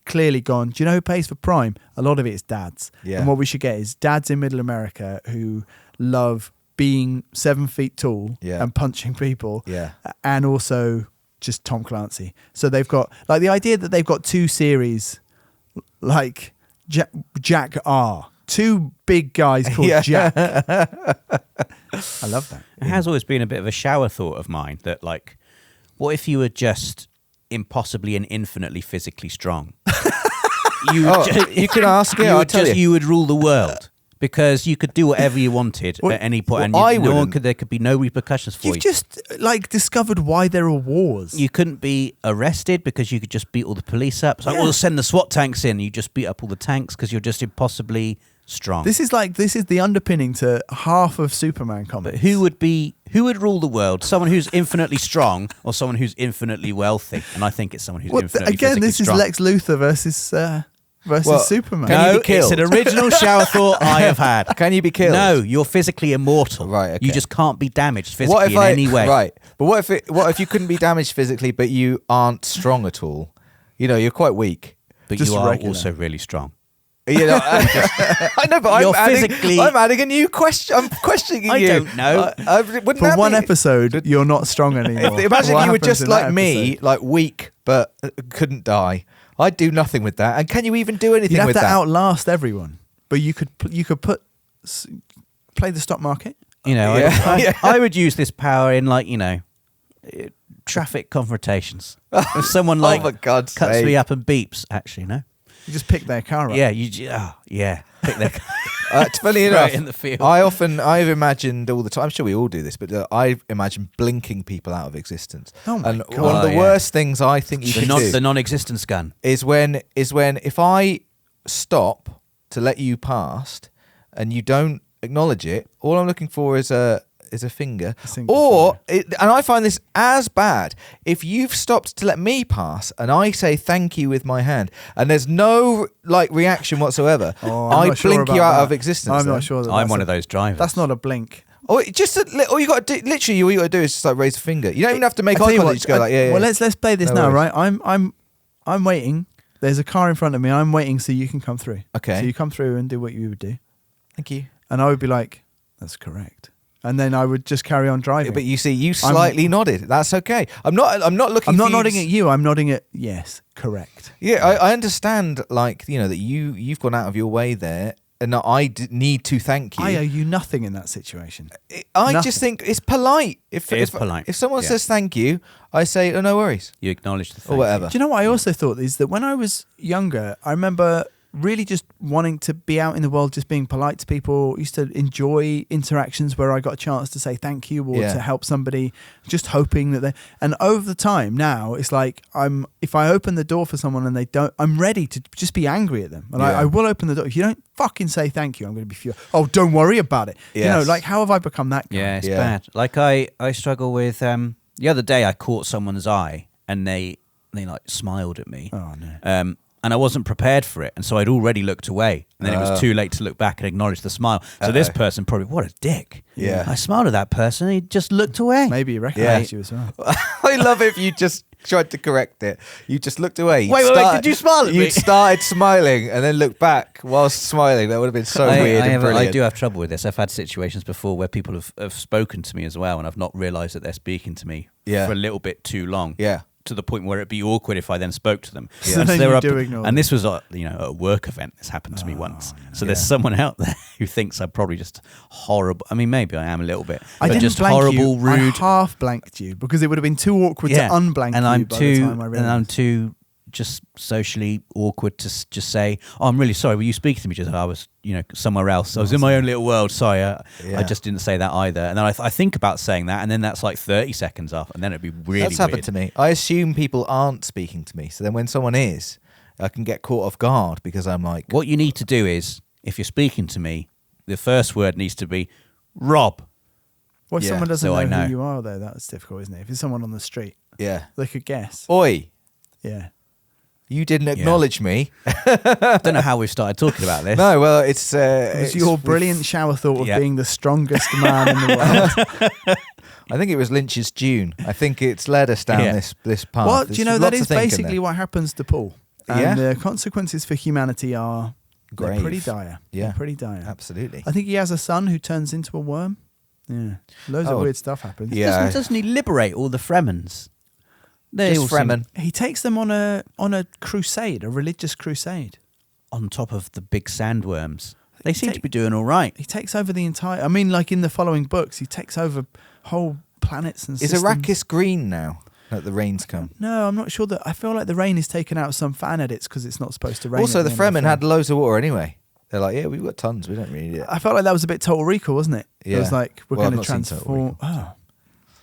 clearly gone, do you know who pays for Prime? A lot of it is dads. Yeah. And what we should get is dads in middle America who love being 7 feet tall and punching people. Yeah. And also just Tom Clancy. So they've got, like, the idea that they've got 2 series like Jack R. 2 big guys called Jack. I love that. It has always been a bit of a shower thought of mine that, like, what if you were just impossibly and infinitely physically strong? You could ask it. I'll tell you. You would rule the world. Because you could do whatever you wanted at any point, and there could be no repercussions for you. You've just discovered why there are wars. You couldn't be arrested because you could just beat all the police up. So we'll send the SWAT tanks in. You just beat up all the tanks because you're just impossibly strong. This is the underpinning to half of Superman comics. But who would rule the world? Someone who's infinitely strong or someone who's infinitely wealthy? And I think it's someone who's infinitely again. This strong. is Lex Luthor versus Superman. No, Can you be killed? it's an original shower thought I have had. Can you be killed? No, you're physically immortal. Right, okay. You just can't be damaged physically in any way. Right. But what if you couldn't be damaged physically, but you aren't strong at all? You know, you're quite weak. But Just you are regular. also really strong. You know, I know, but I'm adding a new question. I'm questioning you. I don't know. For one episode, you're not strong anymore. Imagine What if you were happens just in like that me, episode? like weak but couldn't die. I'd do nothing with that. And can you even do anything You'd have with to that? outlast everyone, but you could play the stock market. You know, I would use this power in traffic confrontations. If someone for God's cuts sake. me up and beeps, actually, no. You just pick their car up. Yeah, pick their car. It's funny enough. Right in the field. I've imagined all the time. I'm sure we all do this, but I imagine blinking people out of existence. Oh my God. One of the worst things I think you can do The non-existence gun. is when if I stop to let you past and you don't acknowledge it, all I'm looking for is a finger. And I find this as bad if you've stopped to let me pass and I say thank you with my hand and there's no reaction whatsoever. I blink you out of existence. I'm not sure. I'm one of those drivers. That's not a blink. All you got to do, literally, all you got to do is just raise a finger. You don't even have to make eye contact. You just go yeah. Well, let's play this No now, worries. right? I'm waiting. There's a car in front of me. I'm waiting so you can come through. Okay. So you come through and do what you would do, Thank you. and I would be like, "That's correct," and then I would just carry on driving. But you see, you slightly nodded. That's okay. I'm not looking. I'm not for nodding at you. I'm nodding at yes, correct. Yeah, I understand. That you've gone out of your way there, and I need to thank you. I owe you nothing in that situation. I Nothing. just think it's polite. It is polite. If someone Yeah. says thank you, I say, oh, no worries, You acknowledge the thing. or whatever. Do you know what I also thought is that when I was younger, I remember really just wanting to be out in the world, just being polite to people. Used to enjoy interactions where I got a chance to say thank you or to help somebody, just hoping that they. And over the time now, it's like if I open the door for someone and they don't, I'm ready to just be angry at them. And I will open the door. If you don't fucking say thank you, I'm going to be furious. Oh, don't worry about it. Yes. How have I become that guy? Yeah, it's bad. Like I struggle with. The other day, I caught someone's eye and they smiled at me. Oh no. And I wasn't prepared for it, and so I'd already looked away. And then it was too late to look back and acknowledge the smile. So this person probably, what a dick. Yeah. I smiled at that person, and he just looked away. Maybe he recognised you as well. I love if you just tried to correct it. You just looked away. Wait, did you smile at me? You'd started smiling and then looked back whilst smiling. That would have been so weird and brilliant. I do have trouble with this. I've had situations before where people have spoken to me as well, and I've not realised that they're speaking to me for a little bit too long. Yeah. To the point where it'd be awkward if I then spoke to them. So then you do ignore them. And this was at a work event. This happened to me once. So there's someone out there who thinks I'm probably just horrible. I mean, maybe I am a little bit. I but didn't just blank horrible, you. rude. I half blanked you because it would have been too awkward to unblank and you I'm by too, the time I realised. and I'm too just socially awkward to just say, "Oh, I'm really sorry. Were you speaking to me?" Just I was, somewhere else. I was in my own little world. Sorry, I just didn't say that either. And then I think about saying that, and then that's like 30 seconds off, and then it'd be really. That's happened to me. I assume people aren't speaking to me, so then when someone is, I can get caught off guard because I'm like, what you need to do is, if you're speaking to me, the first word needs to be Rob. Well, if Yeah. someone doesn't So I know know. who you are, though, that's difficult, isn't it? If it's someone on the street, yeah, they could guess. oi, Yeah. you didn't acknowledge me. I don't know how we've started talking about this. No, well, it's It was your brilliant shower thought of Yeah. being the strongest man in the world. I think it was Lynch's Dune. I think it's led us down this path. Well, do you know, There's that lots is of thinking basically there. what happens to Paul. And Yeah? the consequences for humanity are they're Grave. pretty dire. Yeah. They're pretty dire. Absolutely. I think he has a son who turns into a worm. Yeah. Loads of weird stuff happens. Yeah. Doesn't he liberate all the Fremens? They Just all seem Fremen. He takes them on a crusade, a religious crusade. on top of the big sandworms. They seem to be doing all right. He takes over the entire... I mean, like in the following books, he takes over whole planets and systems. Is Arrakis green now that the rains come? No, I'm not sure that... I feel like the rain is taken out of some fan edits because it's not supposed to rain. Also, the end of Fremen had loads of water anyway. They're like, yeah, we've got tons. We don't really need it. I felt like that was a bit Total Recall, wasn't it? Yeah. It was like, we're going to I've not seen Total transform... Recall. Oh.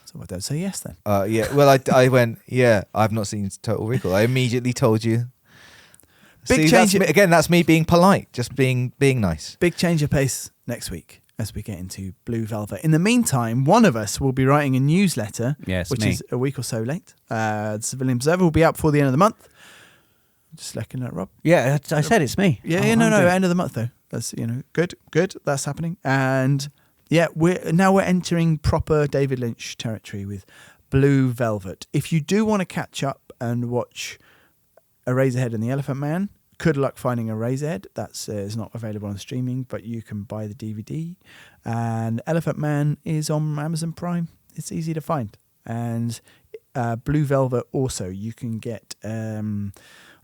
So I don't say yes then. Yeah. Well, I went, yeah, I've not seen Total Recall. I immediately told you. Big See, change. That's me being polite, just being nice. Big change of pace next week as we get into Blue Velvet. In the meantime, one of us will be writing a newsletter, which is a week or so late. The Civilian Observer will be out before the end of the month. Just looking at Rob. Yeah, I said it's me. No, end of the month though. That's good. That's happening. And yeah, we're entering proper David Lynch territory with Blue Velvet. If you do want to catch up and watch Eraserhead and the Elephant Man, good luck finding Eraserhead. That's is not available on streaming, but you can buy the DVD. And Elephant Man is on Amazon Prime. It's easy to find. And Blue Velvet also, you can get. I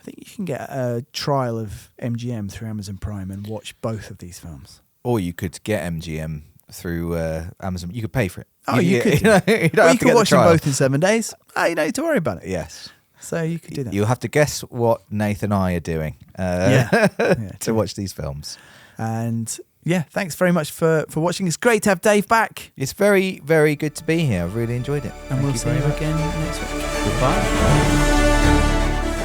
think you can get a trial of MGM through Amazon Prime and watch both of these films. Or you could get MGM through Amazon. You could pay for it. Oh, you could. You could watch them both in 7 days. Oh, you don't need to worry about it. Yes. So you could do that. You'll have to guess what Nath and I are doing to watch these films. And yeah, thanks very much for watching. It's great to have Dave back. It's very, very good to be here. I've really enjoyed it. And we'll see you again next week. Goodbye.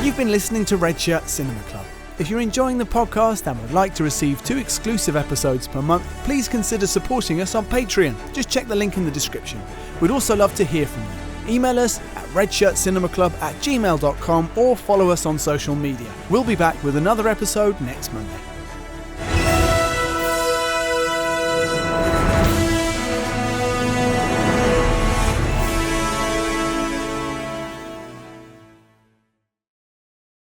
You've been listening to Red Shirt Cinema Club. If you're enjoying the podcast and would like to receive 2 exclusive episodes per month, please consider supporting us on Patreon. Just check the link in the description. We'd also love to hear from you. Email us at redshirtcinemaclub@gmail.com or follow us on social media. We'll be back with another episode next Monday.